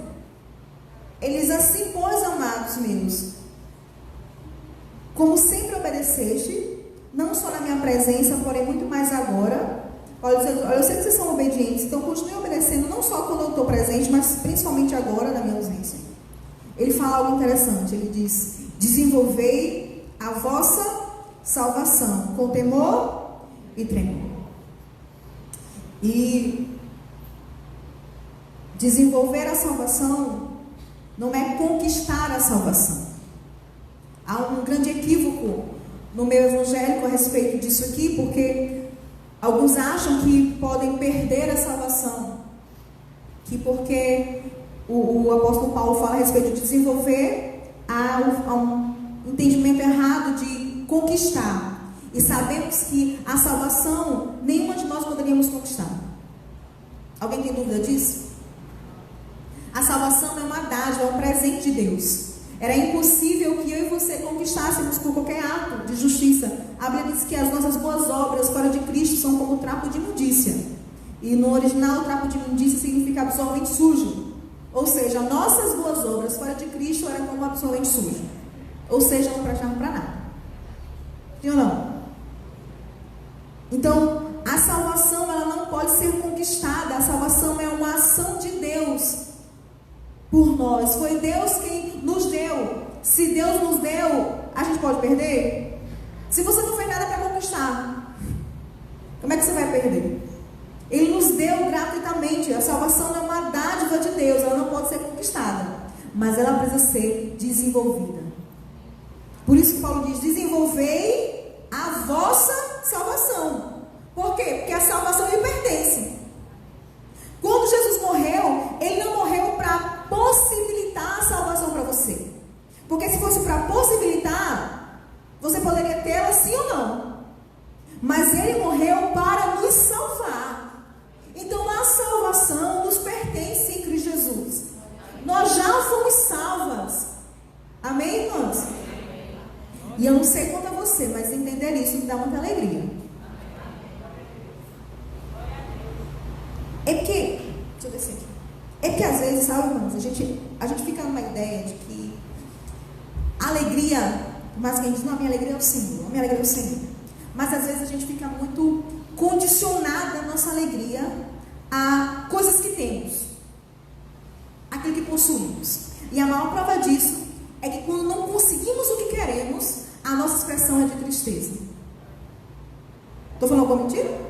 Ele diz assim: pois, amados meus, como sempre obedeceste, não só na minha presença, porém muito mais agora. Olha, eu sei que vocês são obedientes, então continue obedecendo, não só quando eu estou presente, mas principalmente agora na minha ausência. Ele fala algo interessante, ele diz: desenvolvei a vossa salvação com temor e tremor. E desenvolver a salvação não é conquistar a salvação. Há um grande equívoco no meio evangélico a respeito disso aqui, porque alguns acham que podem perder a salvação, que porque o apóstolo Paulo fala a respeito de desenvolver, há um entendimento errado de conquistar. E sabemos que a salvação nenhuma de nós poderíamos conquistar. Alguém tem dúvida disso? A salvação é uma dádiva, é um presente de Deus. Era impossível que eu e você conquistássemos por qualquer ato de justiça. A Bíblia diz que as nossas boas obras fora de Cristo são como trapo de imundícia. E no original, o trapo de imundícia significa absorvente sujo. Ou seja, nossas boas obras fora de Cristo eram como absorvente sujo. Ou seja, não prestavam para nada. Sim ou não? Então, a salvação ela não pode ser conquistada. A salvação é uma ação de Deus por nós. Foi Deus quem nos deu. Se Deus nos deu, a gente pode perder? Se você não fez nada para conquistar, como é que você vai perder? Ele nos deu gratuitamente. A salvação é uma dádiva de Deus. Ela não pode ser conquistada, mas ela precisa ser desenvolvida. Por isso que Paulo diz: desenvolvei a vossa salvação. Por quê? Porque a salvação lhe pertence. Quando Jesus morreu, Ele não morreu para possibilitar a salvação para você. Porque se fosse para possibilitar, você poderia tê-la sim ou não. Mas Ele morreu para nos salvar. Então a salvação nos pertence em Cristo Jesus. Nós já fomos salvas. Amém, irmãos? E eu não sei quanto a você, mas entender isso me dá muita alegria. É porque, deixa eu descer aqui. É porque às vezes, sabe, irmãos, a gente fica numa ideia de que a alegria, mas quem diz: não, a minha alegria é o Senhor, a minha alegria é o Senhor. Mas às vezes a gente fica muito condicionada a nossa alegria a coisas que temos, aquilo que possuímos. E a maior prova disso é que quando não conseguimos o que queremos, a nossa expressão é de tristeza. Estou falando alguma mentira?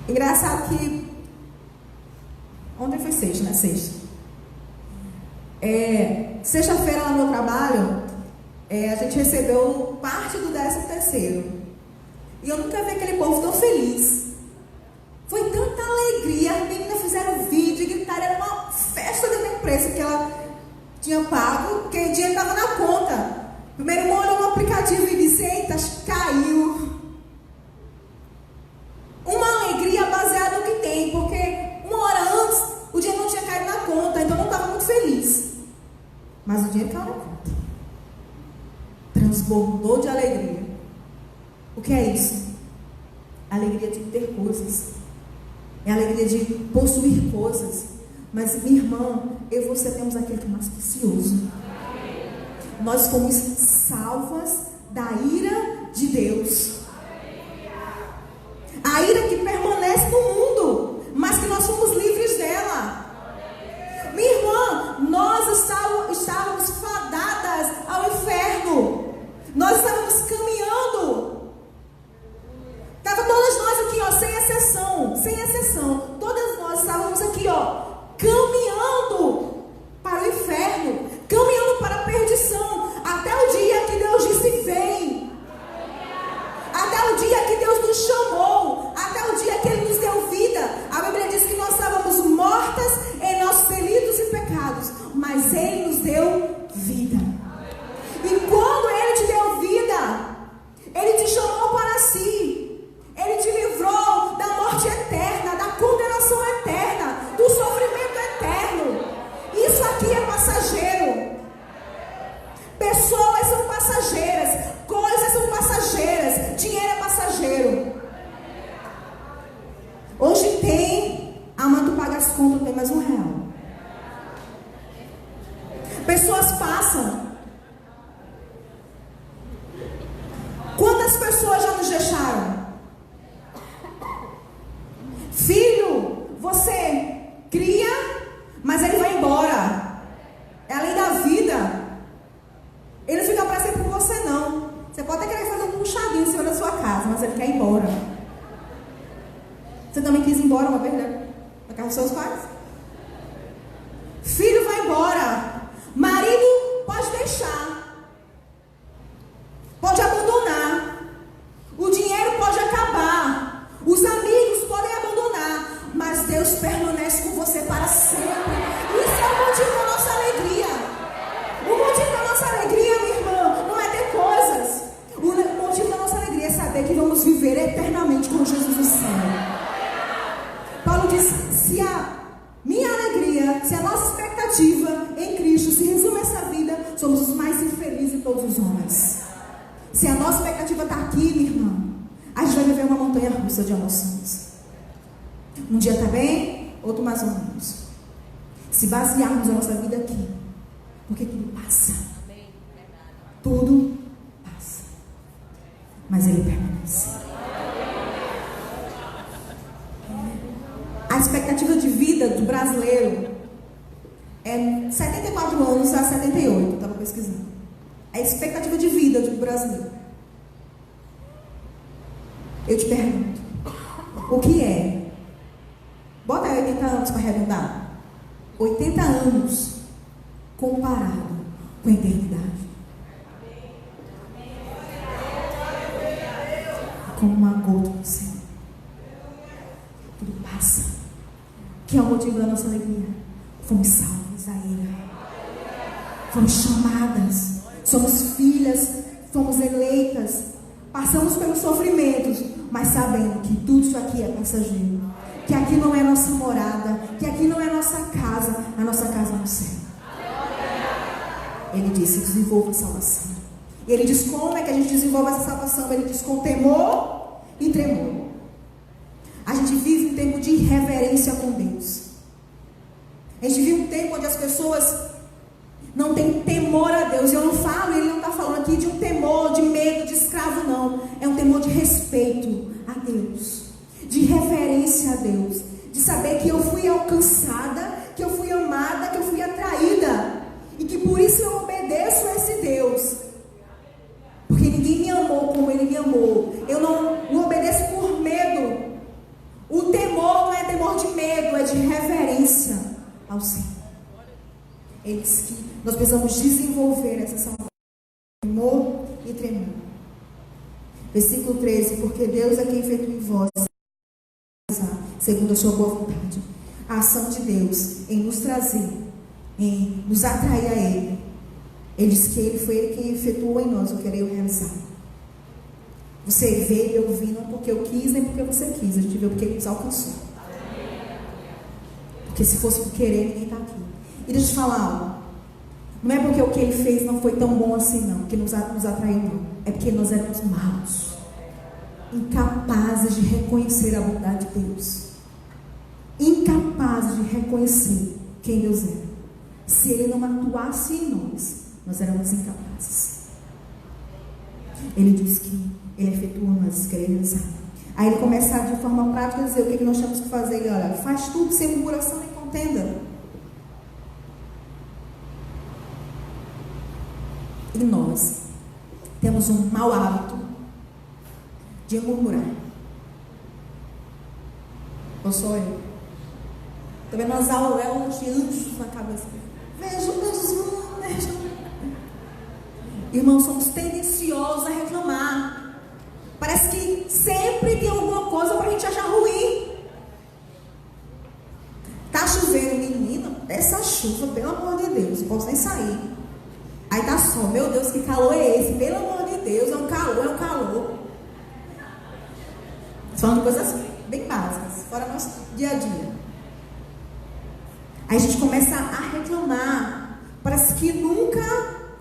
Engraçado que ontem foi sexta, né? Sexta. Sexta-feira lá no meu trabalho, a gente recebeu parte do 13º. E eu nunca vi aquele povo tão feliz. Foi tanta alegria, as meninas fizeram vídeo, gritaram, era uma festa de empresa que ela tinha pago, porque o dinheiro estava na conta. Primeiro uma olhou no aplicativo e disse, eita, caiu. Uma alegria baseada no que tem, porque uma hora antes o dinheiro não tinha caído na conta, então não estava muito feliz. Mas o dinheiro caiu na conta. Transbordou de alegria. O que é isso? A alegria de ter coisas. É a alegria de possuir coisas. Mas, minha irmã, eu e você temos aquilo que é mais precioso. Nós fomos salvas da ira de Deus. A ira que permanece no mundo, mas que nós somos livres dela. Minha irmã, nós estávamos fadadas ao inferno. Nós estávamos caminhando. Estava todas nós aqui, ó, sem exceção. Todas nós estávamos aqui, ó, caminhando para o inferno, caminhando para a perdição, até o dia que Deus disse vem, até o dia que Deus nos chamou, até o dia que Ele nos deu vida. A Bíblia diz que nós estávamos mortas em nossos delitos e pecados, mas Ele nos deu vida. E quando Ele te deu vida, Ele te chamou para si. Ele te livrou da morte eterna, da condenação eterna, do sofrimento eterno. Isso aqui é passageiro. Pessoas são passageiras, coisas são passageiras, dinheiro é passageiro. Hoje tem, amanhã tu paga as contas, tem mais R$1. Pessoas passam. Quantas pessoas já nos deixaram? Filho, você cria, mas ele vai embora. É a lei da vida. Ele não fica para sempre com você, não. Você pode até querer fazer um puxadinho em cima da sua casa, mas ele quer ir embora. Você também quis ir embora uma vez, né? Na casa dos seus pais? Filho vai embora. Marido pode deixar. Pode abandonar. O dinheiro pode acabar. Os amigos podem abandonar. Mas Deus permanece com você para sempre. Isso é o motivo da nossa alegria. O motivo da nossa alegria, minha irmã, não é ter coisas. O motivo da nossa alegria é saber que vamos viver eternamente com Jesus no céu. Paulo diz, se a minha alegria, se a nossa expectativa em Cristo se resume a essa vida, somos os mais infelizes de todos os homens. Se a nossa expectativa está aqui, minha irmã, a gente vai viver uma montanha russa de emoções. Um dia está bem, outro mais ou menos. Se basearmos a nossa vida aqui, porque tudo passa. Tudo passa. Mas Ele permanece. A expectativa de vida do brasileiro é 74 anos a 78, eu estava pesquisando. É a expectativa de vida do brasileiro. Eu te pergunto, o que é? Bota aí 80 anos para arredondar. 80 anos comparado com a eternidade. Como uma gota do céu. Tudo passa. Que é o motivo da nossa alegria. Fomos salvos da ira. Fomos chamadas. Somos filhas. Fomos eleitas. Passamos pelos sofrimentos, mas sabendo que tudo isso aqui é passageiro. Que aqui não é nossa morada. Que aqui não é nossa casa. A nossa casa é no céu. Ele disse, desenvolva a salvação. E ele diz, como é que a gente desenvolve essa salvação? Ele diz, com temor e tremor. A gente vive um tempo de irreverência com Deus. A gente vive um tempo onde as pessoas não têm temor a Deus. Eu não falo, ele não está falando aqui de um temor, de medo, de escravo, não. É um temor de respeito a Deus, de reverência a Deus, de saber que eu fui alcançada, que eu fui amada, que eu fui atraída, e que por isso eu obedeço a esse Deus. Porque ninguém me amou como Ele me amou. Eu não obedeço por medo. O temor Nós precisamos desenvolver essa salvação, temor e tremor. Versículo 13, porque Deus é quem efetua em vós, segundo a sua boa vontade, a ação de Deus em nos trazer, em nos atrair a Ele. Ele diz que foi Ele quem efetuou em nós o querer e o realizar. Você vê e ouviu não porque eu quis, nem porque você quis. A gente vê porque Ele nos alcançou. Porque se fosse por querer, ninguém está aqui. E deixa eu te falar algo. Não é porque o que Ele fez não foi tão bom assim, não, que nos atraiu, não. É porque nós éramos maus, incapazes de reconhecer a bondade de Deus, incapazes de reconhecer quem Deus era. Se Ele não atuasse em nós éramos incapazes. Ele diz que Ele efetua nós querer realizar. Aí ele começa de forma prática a dizer o que nós temos que fazer. Ele olha, faz tudo sem murmuração nem contenda. E nós temos um mau hábito de murmurar. Ou sou eu? Estou vendo as auréolas de anjos na cabeça. Vejo, vejo. Irmãos, somos tendenciosos a reclamar. Parece que sempre tem alguma coisa para a gente achar ruim. Tá chovendo, menina. Essa chuva, pelo amor de Deus, não posso nem sair. Aí tá sol, meu Deus, que calor é esse? Pelo amor de Deus, é um calor. Falando de coisas bem básicas, fora nosso dia a dia. Aí a gente começa a reclamar. Parece que nunca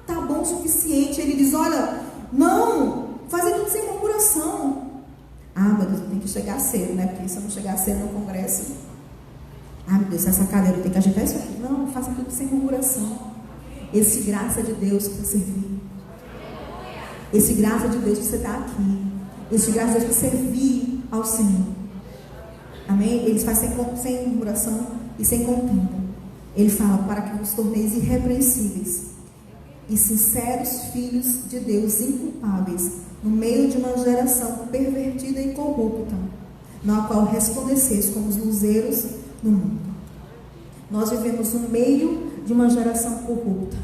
tá bom o suficiente. Ele diz, olha, não, fazer tudo sem murmuração. Ah, meu Deus, eu tenho que chegar cedo, né? Porque se eu não chegar cedo no congresso, ah, meu Deus, essa cadeira, eu tenho que ajeitar isso aqui. Não, faça tudo sem murmuração. Esse graça de Deus para servir. Esse graça de Deus para você estar aqui. Esse graça de Deus para servir ao Senhor. Amém? Ele faz sem murmuração e sem contenda. Ele fala para que nos torneis irrepreensíveis e sinceros filhos de Deus, inculpáveis, no meio de uma geração pervertida e corrupta, na qual resplandeceis como os luzeiros no mundo. Nós vivemos no meio de uma geração corrupta,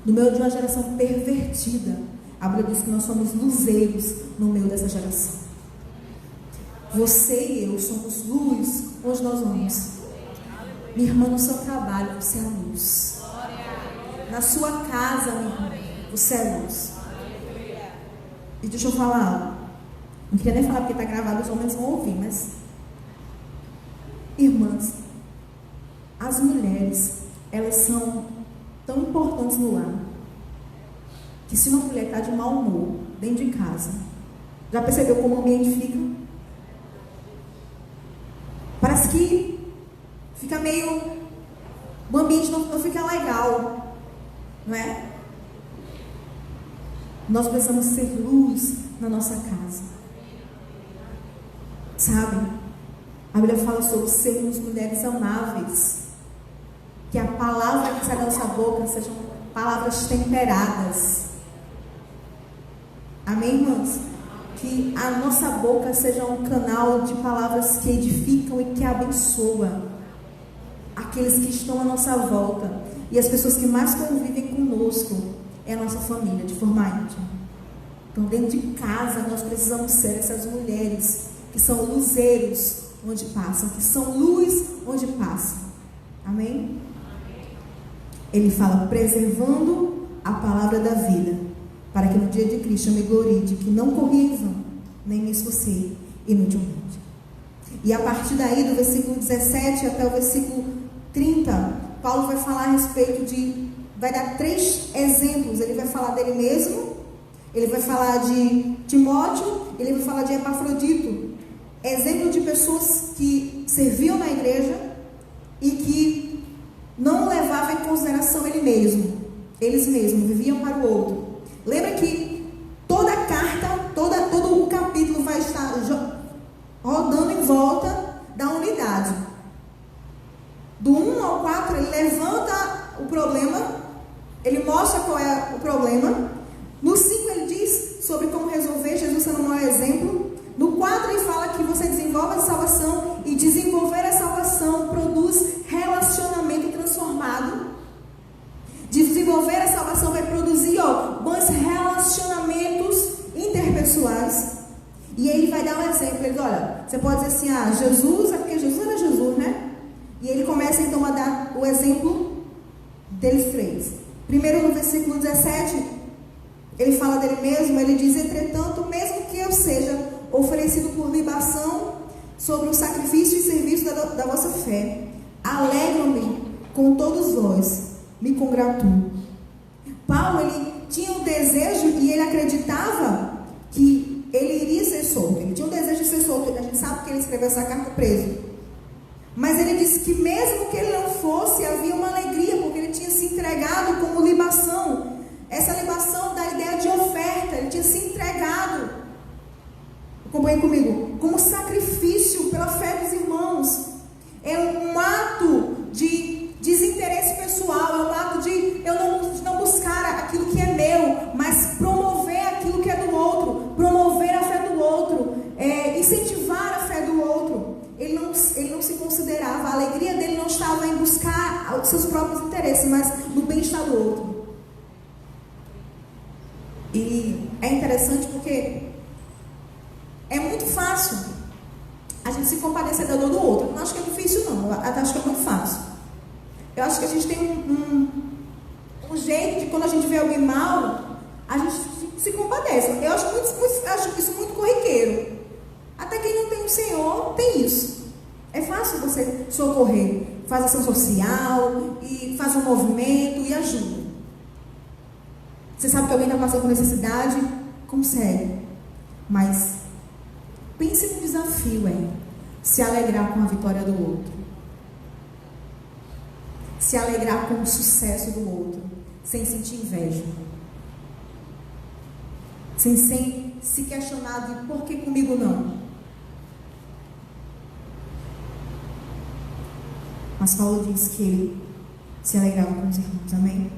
no meio de uma geração pervertida. A Bíblia diz que nós somos luzeiros no meio dessa geração. Você e eu somos luz onde nós vamos. Minha irmã, no seu trabalho, você é luz. Na sua casa, minha irmã, você é luz. E deixa eu falar, não queria nem falar porque está gravado, os homens vão ouvir, mas irmãs, as mulheres, elas são tão importantes no lar, que se uma mulher está de mau humor dentro de casa, já percebeu como o ambiente fica? Parece que fica meio, o ambiente não fica legal, não é? Nós precisamos ser luz na nossa casa, sabe? A Bíblia fala sobre sermos mulheres amáveis, que a palavra que sai da nossa boca sejam palavras temperadas. Amém, irmãos? Que a nossa boca seja um canal de palavras que edificam e que abençoam aqueles que estão à nossa volta. E as pessoas que mais convivem conosco é a nossa família, de forma íntima. Então, dentro de casa, nós precisamos ser essas mulheres que são luzeiros onde passam, que são luz onde passam. Amém? Ele fala, preservando a palavra da vida, para que no dia de Cristo eu me glorie de que não corri em vão, nem me esforcei inutilmente. E a partir daí, do versículo 17 até o versículo 30, Paulo vai falar a respeito de, vai dar 3 exemplos. Ele vai falar dele mesmo, ele vai falar de Timóteo, ele vai falar de Epafrodito. Exemplo de pessoas que serviam na igreja e que não levavam em consideração eles mesmos, viviam para o outro. Lembra que toda a carta, todo o capítulo vai estar rodando em volta da unidade. Do 1 ao 4, ele levanta o problema, ele mostra qual é o problema. No 5, ele diz sobre como resolver, Jesus sendo o maior exemplo. No 4, ele fala que você desenvolve a salvação, e desenvolver a salvação produz relacionamento transformado. Desenvolver agora, você pode dizer assim, Jesus, é porque Jesus era Jesus, né? E ele começa então a dar o exemplo deles três. Primeiro no versículo 17, ele fala dele mesmo, ele diz: entretanto, mesmo que eu seja oferecido por libação sobre o sacrifício e serviço da vossa fé, alegro-me com todos vós, me congratulo. Paulo, ele tinha um desejo e ele acreditava que ele iria ser solto. Ele tinha um desejo de ser solto. A gente sabe que ele escreveu essa carta preso. Mas ele disse que mesmo que ele não fosse, havia uma alegria, porque ele tinha se entregado como libação. Essa libação da ideia de oferta. Ele tinha se entregado, acompanhe comigo, como sacrifício pela fé dos irmãos. É um ato de desinteresse pessoal, é um ato de eu não buscar aquilo que é meu, mas promover aquilo que é do outro, promover a fé do outro, incentivar a fé do outro. Ele não se considerava, a alegria dele não estava em buscar os seus próprios interesses, mas no bem-estar do outro. E é interessante porque é muito fácil a gente se compadecer da dor do outro. Eu não acho que é difícil, não. Eu acho que é muito fácil. Eu acho que a gente tem um jeito de, quando a gente vê alguém mal, a gente se compadece. Eu acho isso muito corriqueiro. Até quem não tem o Senhor tem isso. É fácil você socorrer, faz ação social, e faz um movimento e ajuda. Você sabe que alguém está passando por necessidade? Consegue. Mas pense no desafio, se alegrar com a vitória do outro. Se alegrar com o sucesso do outro, sem sentir inveja. Sem se questionar de por que comigo não. Mas Paulo diz que ele se alegrava com os irmãos, amém?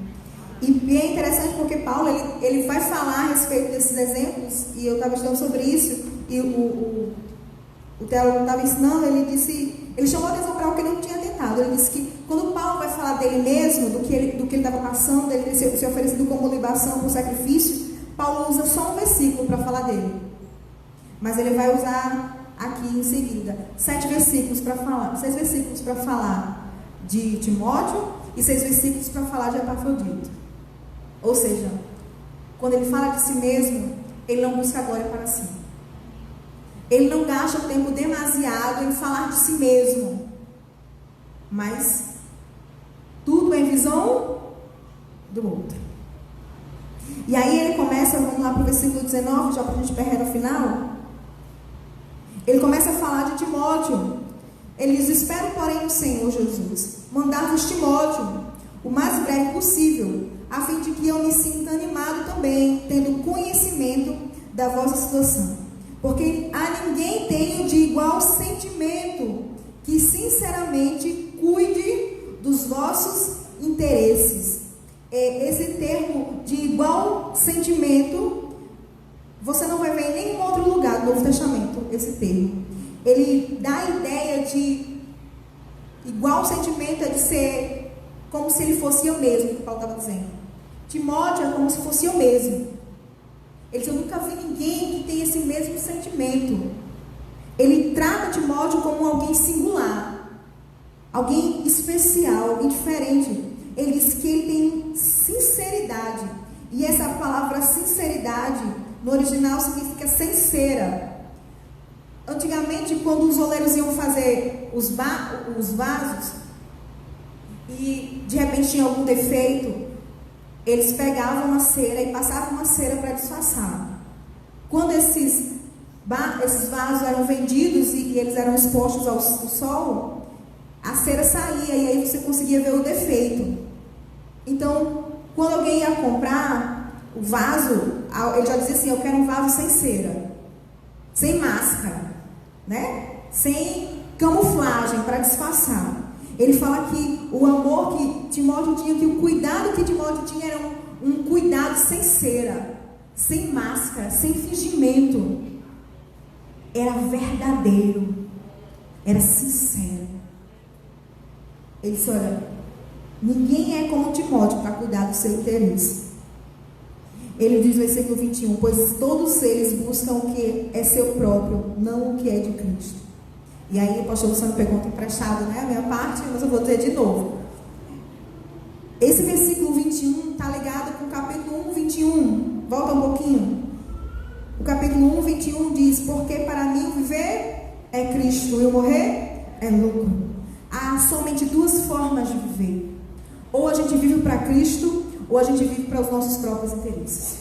E é interessante porque Paulo, ele vai falar a respeito desses exemplos, e eu estava estudando sobre isso, e o teólogo estava ensinando, ele chamou a atenção para algo que ele não tinha tentado. Ele disse que quando Paulo vai falar dele mesmo, do que ele estava passando, dele ter se oferecido como libação por sacrifício, Paulo usa só um versículo para falar dele. Mas ele vai usar aqui em seguida 6 versículos para falar de Timóteo e 6 versículos para falar de Epafrodito. Ou seja, quando ele fala de si mesmo, ele não busca glória para si. Ele não gasta tempo demasiado em falar de si mesmo. Mas tudo em visão do outro. E aí ele começa, vamos lá para o versículo 19, já para a gente perder no final. Ele começa a falar de Timóteo. Ele diz: espero, porém, no Senhor Jesus mandar-vos Timóteo o mais breve possível, a fim de que eu me sinta animado também, tendo conhecimento da vossa situação. Porque a ninguém tenho de igual sentimento, que sinceramente cuide dos vossos interesses. Esse termo de igual sentimento, você não vai ver em nenhum outro lugar do Novo Testamento, esse termo. Ele dá a ideia de igual sentimento, é de ser como se ele fosse eu mesmo, que Paulo estava dizendo. Timóteo é como se fosse eu mesmo. Ele diz: eu nunca vi ninguém que tenha esse mesmo sentimento. Ele trata Timóteo como alguém singular, alguém especial, alguém diferente. Ele diz que ele tem sinceridade. E essa palavra sinceridade, no original, significa sincera. Antigamente, quando os oleiros iam fazer os vasos, e de repente tinha algum defeito, eles pegavam uma cera e passavam uma cera para disfarçar. Quando esses vasos eram vendidos e eles eram expostos ao sol, a cera saía e aí você conseguia ver o defeito. Então, quando alguém ia comprar o vaso, ele já dizia assim: eu quero um vaso sem cera, sem máscara, né? Sem camuflagem para disfarçar. Ele fala que o amor que Timóteo tinha, que o cuidado que Timóteo tinha era um cuidado sem cera, sem máscara, sem fingimento. Era verdadeiro, era sincero. Ele disse: olha, ninguém é como Timóteo para cuidar do seu interesse. ele diz no versículo 21, pois todos eles buscam o que é seu próprio, não o que é de Cristo. E aí o pastor Luciano pergunta emprestado, né, a minha parte, mas eu vou dizer de novo. Esse versículo 21 está ligado com o capítulo 1, 21. Volta um pouquinho. O capítulo 1, 21 diz, porque para mim o viver é Cristo e o morrer é lucro. Há somente duas formas de viver. Ou a gente vive para Cristo, ou a gente vive para os nossos próprios interesses.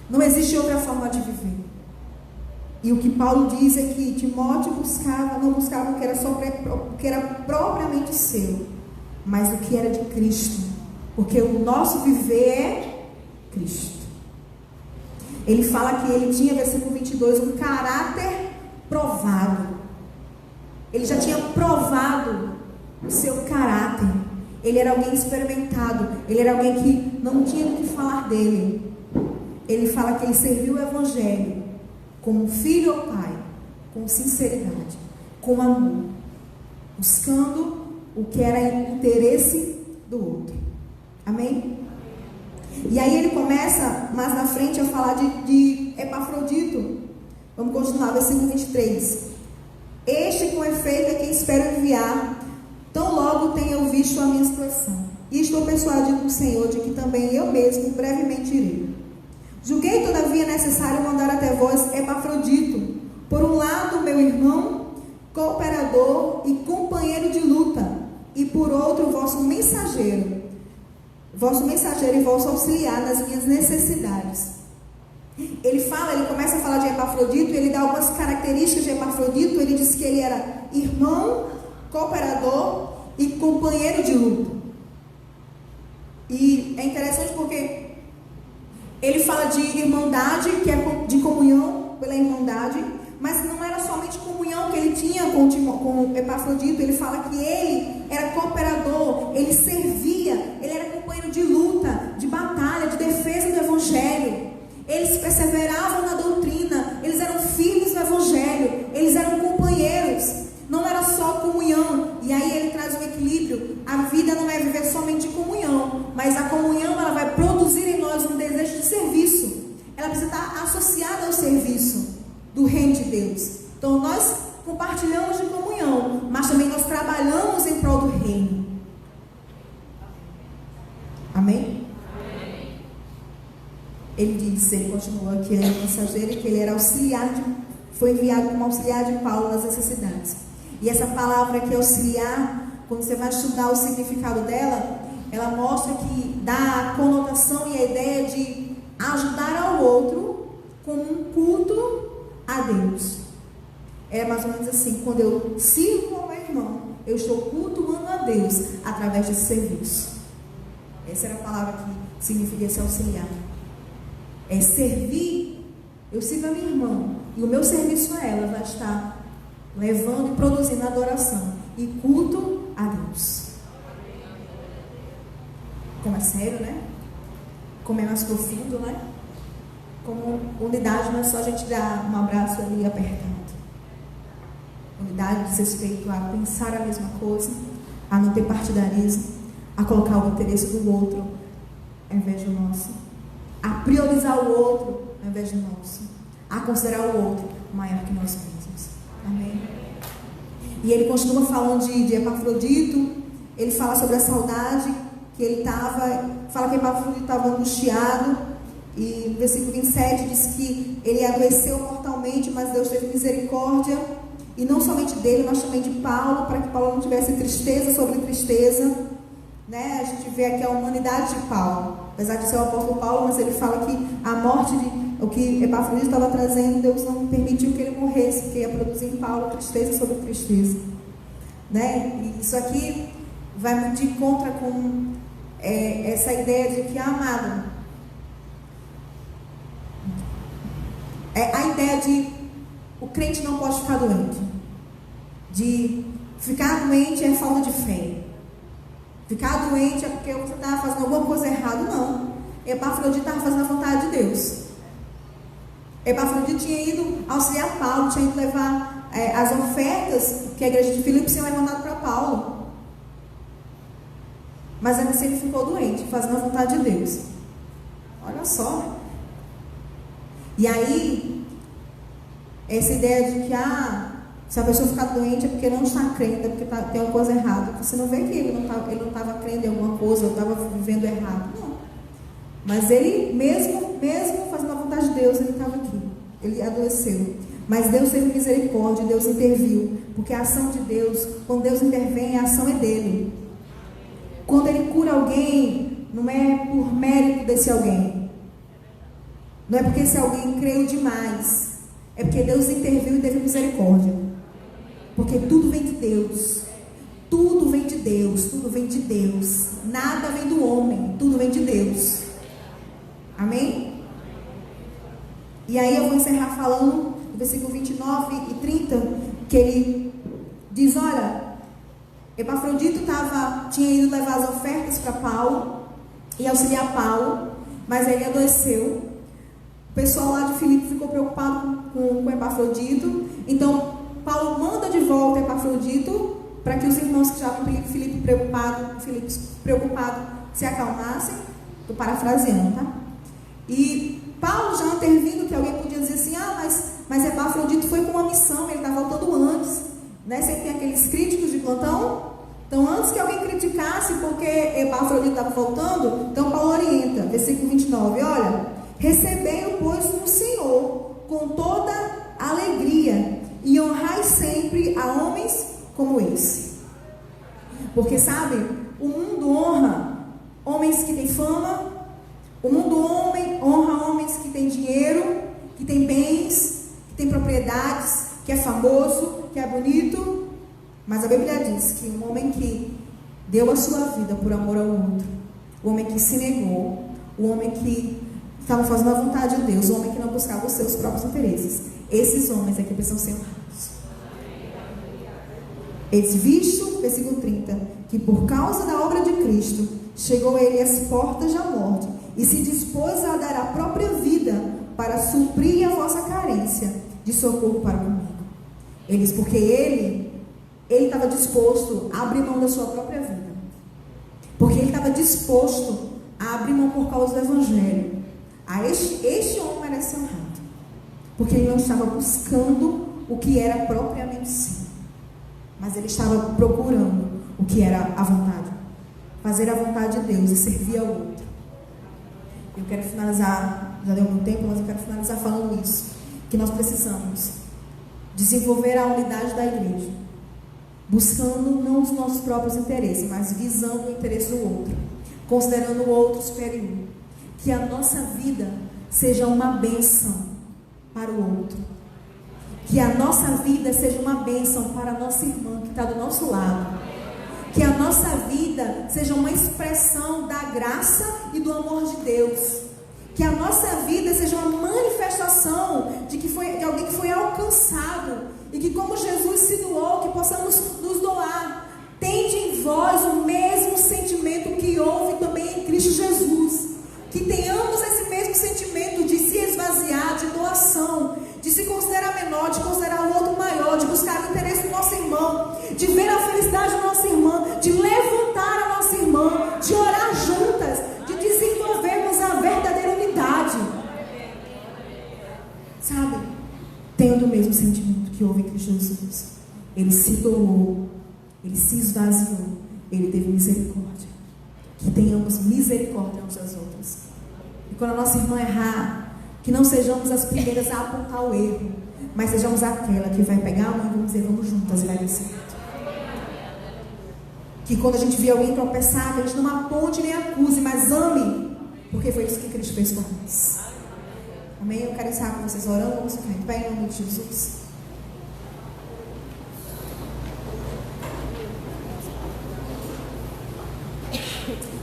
Não existe outra forma de viver. E o que Paulo diz é que Timóteo não buscava o que era propriamente seu, mas o que era de Cristo. Porque o nosso viver é Cristo. Ele fala que ele tinha, versículo 22, um caráter provado. Ele já tinha provado o seu caráter. Ele era alguém experimentado. Ele era alguém que não tinha o que falar dele. Ele fala que ele serviu o Evangelho como filho ou pai, com sinceridade, com amor, buscando o que era interesse do outro. Amém? E aí ele começa mais na frente a falar de Epafrodito. Vamos continuar, versículo 23. Este com efeito é quem espero enviar, tão logo tenha eu visto a minha situação, e estou persuadido no Senhor de que também eu mesmo brevemente irei. Julguei todavia necessário mandar até vós Epafrodito, por um lado meu irmão, cooperador e companheiro de luta, e por outro vosso mensageiro e vosso auxiliar nas minhas necessidades. Ele começa a falar de Epafrodito, e ele dá algumas características de Epafrodito. Ele diz que ele era irmão, cooperador e companheiro de luta. E é interessante porque ele fala de irmandade, que é de comunhão pela irmandade, mas não era somente comunhão que ele tinha com Epafrodito. Ele fala que ele era cooperador, ele servia, ele era companheiro de luta, de batalha, de defesa do Evangelho. Eles perseveravam na doutrina, eles eram firmes no Evangelho, eles eram companheiros. Não era só comunhão. E aí ele traz um equilíbrio. A vida não é viver somente de comunhão, mas a comunhão ela vai produzir em nós um desejo de serviço. Ela precisa estar associada ao serviço do reino de Deus. Então nós compartilhamos de comunhão, mas também nós trabalhamos em prol do reino. Amém? Ele continua que ele era mensageiro e que ele era foi enviado como auxiliar de Paulo nas necessidades. E essa palavra que é auxiliar, quando você vai estudar o significado dela, ela mostra que dá a conotação e a ideia de ajudar ao outro como um culto a Deus. É mais ou menos assim, quando eu sirvo ao meu irmão, eu estou cultuando a Deus através desse serviço. Essa era a palavra que significa esse auxiliar. É servir. Eu sirvo a minha irmã, e o meu serviço a ela vai estar levando e produzindo adoração e culto a Deus. Como é sério, né? Como é mais profundo, né? Como unidade não é só a gente dar um abraço ali apertado. Unidade diz respeito a pensar a mesma coisa, a não ter partidarismo, a colocar o interesse do outro ao invés do nosso, a priorizar o outro ao invés do nosso, a considerar o outro maior que nós mesmos. Amém? E ele continua falando de Epafrodito. Ele fala sobre a saudade que ele estava, fala que Epafrodito estava angustiado, e no versículo 27 diz que ele adoeceu mortalmente, mas Deus teve misericórdia, e não somente dele, mas também de Paulo, para que Paulo não tivesse tristeza sobre tristeza, né? A gente vê aqui a humanidade de Paulo, apesar de ser o apóstolo Paulo, mas ele fala que a morte o que Epafrodito estava trazendo, Deus não permitiu que ele morresse, porque ia produzir em Paulo tristeza sobre tristeza, né? E isso aqui vai muito de contra com essa ideia de que, amado, a ideia de o crente não pode ficar doente, de ficar doente é falta de fé, ficar doente é porque você estava fazendo alguma coisa errada. Não, Epafrodito estava fazendo a vontade de Deus. Epafrodito tinha ido auxiliar Paulo, tinha ido levar as ofertas que a igreja de Filipos tinha mandado para Paulo, mas ainda assim ele ficou doente, fazendo a vontade de Deus. Olha só. E aí, essa ideia de que, se a pessoa ficar doente é porque não está crendo, é porque tem alguma coisa errada. Você não vê que ele não estava crendo em alguma coisa, ou estava vivendo errado. Não. Mas ele, mesmo fazendo a vontade de Deus, ele estava aqui. Ele adoeceu. Mas Deus teve misericórdia, Deus interviu. Porque a ação de Deus, quando Deus intervém, a ação é dele. Quando ele cura alguém, não é por mérito desse alguém. Não é porque esse alguém creu demais. É porque Deus interviu e teve misericórdia. Porque tudo vem de Deus. Tudo vem de Deus. Tudo vem de Deus. Nada vem do homem. Tudo vem de Deus. Amém? E aí eu vou encerrar falando no versículo 29 e 30, que ele diz, olha, Epafrodito tinha ido levar as ofertas para Paulo e auxiliar Paulo, mas ele adoeceu. O pessoal lá de Filipe ficou preocupado com Epafrodito. Então Paulo manda de volta Epafrodito para que os irmãos que estavam em Filipe preocupado se acalmassem. Estou parafraseando, tá? E Paulo já intervindo, que alguém podia dizer assim, mas Epafrodito foi com uma missão, ele está voltando antes, né? Sempre tem aqueles críticos de plantão. Então, antes que alguém criticasse porque Epafrodito estava voltando, então Paulo orienta, versículo 29, olha, recebei-o, pois, no Senhor, com toda alegria, e honrai sempre a homens como esse. Porque, sabe, o mundo honra homens que têm fama, o mundo honra homens que têm dinheiro, que têm bens, que têm propriedades, que é famoso, que é bonito. Mas a Bíblia diz que um homem que deu a sua vida por amor ao outro, o homem que se negou, o homem que estava fazendo a vontade de Deus, o homem que não buscava os seus próprios interesses, esses homens é que precisam ser honrados. Eis visto, versículo 30, que por causa da obra de Cristo, chegou ele às portas da morte, e se dispôs a dar a própria vida para suprir a vossa carência de socorro para comigo. Ele diz, porque ele estava disposto a abrir mão da sua própria vida. Porque ele estava disposto a abrir mão por causa do Evangelho. Este homem merece ser honrado. Porque ele não estava buscando o que era propriamente seu, mas ele estava procurando o que era a vontade. Fazer a vontade de Deus e servir ao outro. Eu quero finalizar, já deu muito tempo, mas eu quero finalizar falando isso. Que nós precisamos desenvolver a unidade da igreja. Buscando não os nossos próprios interesses, mas visando o interesse do outro. Considerando o outro superior. Que a nossa vida seja uma bênção para o outro. Que a nossa vida seja uma bênção para a nossa irmã que está do nosso lado. Que a nossa vida seja uma expressão da graça e do amor de Deus. Que a nossa vida seja uma manifestação de alguém que foi alcançado. E que como Jesus se doou, que possamos nos doar. Tende em vós o mesmo sentimento que houve também em Cristo Jesus. Que tenhamos esse mesmo sentimento de se esvaziar, de doação, de se considerar menor, de considerar o outro maior, de buscar o interesse do nosso irmão, de ver a felicidade da nossa irmã, de levantar a nossa irmã, de orar juntas, de desenvolvermos a verdadeira unidade. Sabe? Tendo o mesmo sentimento que houve em Cristo Jesus. Ele se doou, ele se esvaziou, ele teve misericórdia. Que tenhamos misericórdia uns das outras. E quando a nossa irmã errar, que não sejamos as primeiras a apontar o erro, mas sejamos aquela que vai pegar a mão e vamos dizer, vamos juntas e vai dar certo. Que quando a gente vê alguém tropeçar, que a gente não aponte nem acuse, mas ame, porque foi isso que Cristo fez por nós. Amém? Eu quero encerrar com vocês orando, vamos ficar em pé em nome de Jesus.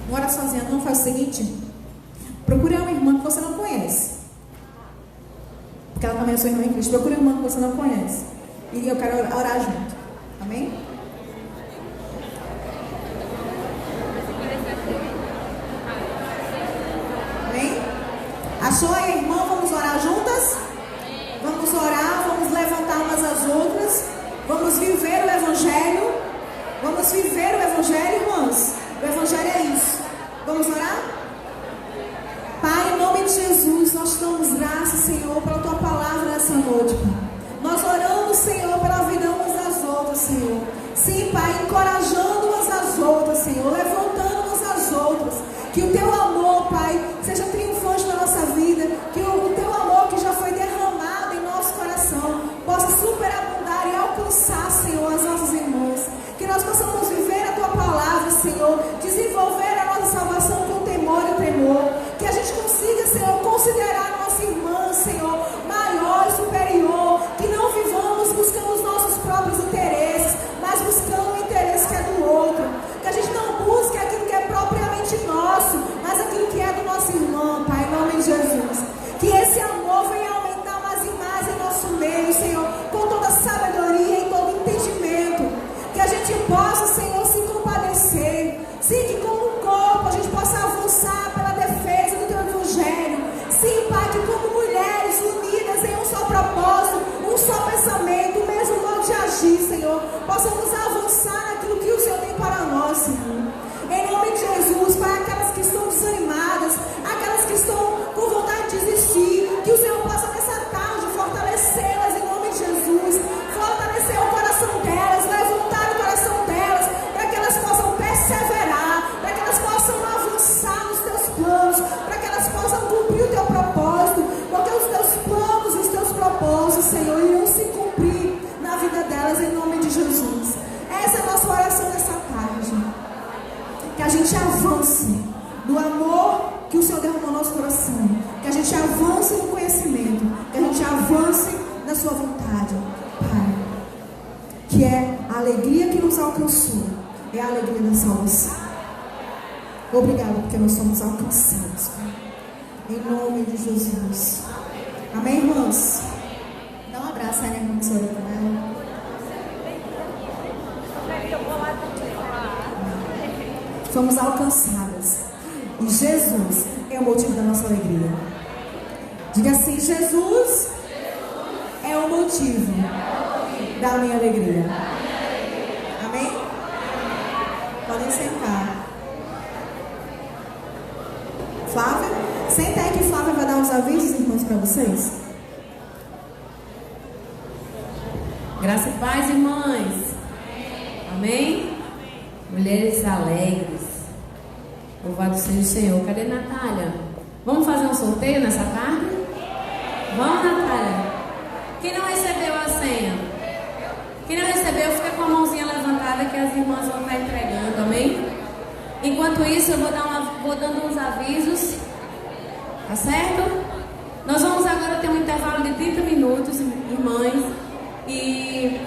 Não ora sozinha, não. Faz o seguinte: procure uma irmã que você não conhece, porque ela também é sua irmã em Cristo. Procure uma irmã que você não conhece, e eu quero orar junto. Amém? Amém? Achou a irmã? Vamos orar juntas? Vamos orar, vamos levantar umas às outras, vamos viver o Evangelho. Vamos viver o Evangelho, irmãs. O Evangelho é isso. Vamos orar? Pai, em nome noite, Pai. Nós oramos, Senhor, pela vida umas das outras, Senhor. Sim, Pai, encorajando umas às outras, Senhor, levantando umas às outras. Que o Teu amor, Pai, seja triunfante na nossa vida. Que o Teu amor que já foi derramado em nosso coração possa superabundar e alcançar, Senhor, as nossas irmãs. Que nós possamos viver a Tua palavra, Senhor, desenvolver a nossa salvação com temor e tremor. Que a gente consiga, Senhor, considerar a nossa irmã, Senhor, maior e superior. Que não vivamos buscando os nossos próprios interesses, mas buscando o interesse que é do outro. Que a gente não busque aquilo que é propriamente nosso, mas aquilo que é do nosso irmão, Pai, em nome de Jesus. Que esse amor venha aumentar mais e mais em nosso meio, Senhor, com toda sabedoria e todo entendimento. Que a gente possa, Senhor, se compadecer. Sim, que como um corpo a gente possa avançar pela defesa do Teu Evangelho. Sim, Pai, que como mulheres unidas em um só propósito, um só pensamento, o mesmo modo de agir, Senhor, possamos avançar naquilo que o Senhor tem para nós, Senhor. Em nome de Jesus, Pai, aquelas que estão desanimadas, aquelas que estão com vontade de desistir, que o Senhor possa nessa tarde fortalecê-las em nome de Jesus, fortalecer o coração delas, levantar o coração delas, para que elas possam perseverar, para que elas possam avançar nos Teus planos, para que elas possam cumprir o Teu propósito, porque os Teus planos e os Teus propósitos, Senhor, irão se cumprir na vida delas em nome de Jesus. Essa é a nossa oração nessa tarde. Que a gente avance no amor que o Senhor derramou no nosso coração. Que a gente avance no conhecimento. Que a gente avance na Sua vontade, Pai. Que é a alegria que nos alcançou. É a alegria da salvação. Obrigada porque nós somos alcançados, Pai. Em nome de Jesus. Amém, irmãos? Dá um abraço aí na irmã que você orou com ela. Fomos alcançadas. E Jesus é o motivo da nossa alegria. Diga assim: Jesus é o motivo da minha alegria. Amém? Podem sentar. Flávia, senta aí que Flávia vai dar uns avisos, irmãos, para vocês. Graça e paz, irmãs. Amém? Mulheres alegres. Louvado seja o Senhor. Cadê Natália? Vamos fazer um sorteio nessa tarde? Vamos, Natália? Quem não recebeu a senha? Quem não recebeu, fica com a mãozinha levantada que as irmãs vão estar entregando, amém? Enquanto isso, eu vou dando uns avisos. Tá certo? Nós vamos agora ter um intervalo de 30 minutos, irmãs. E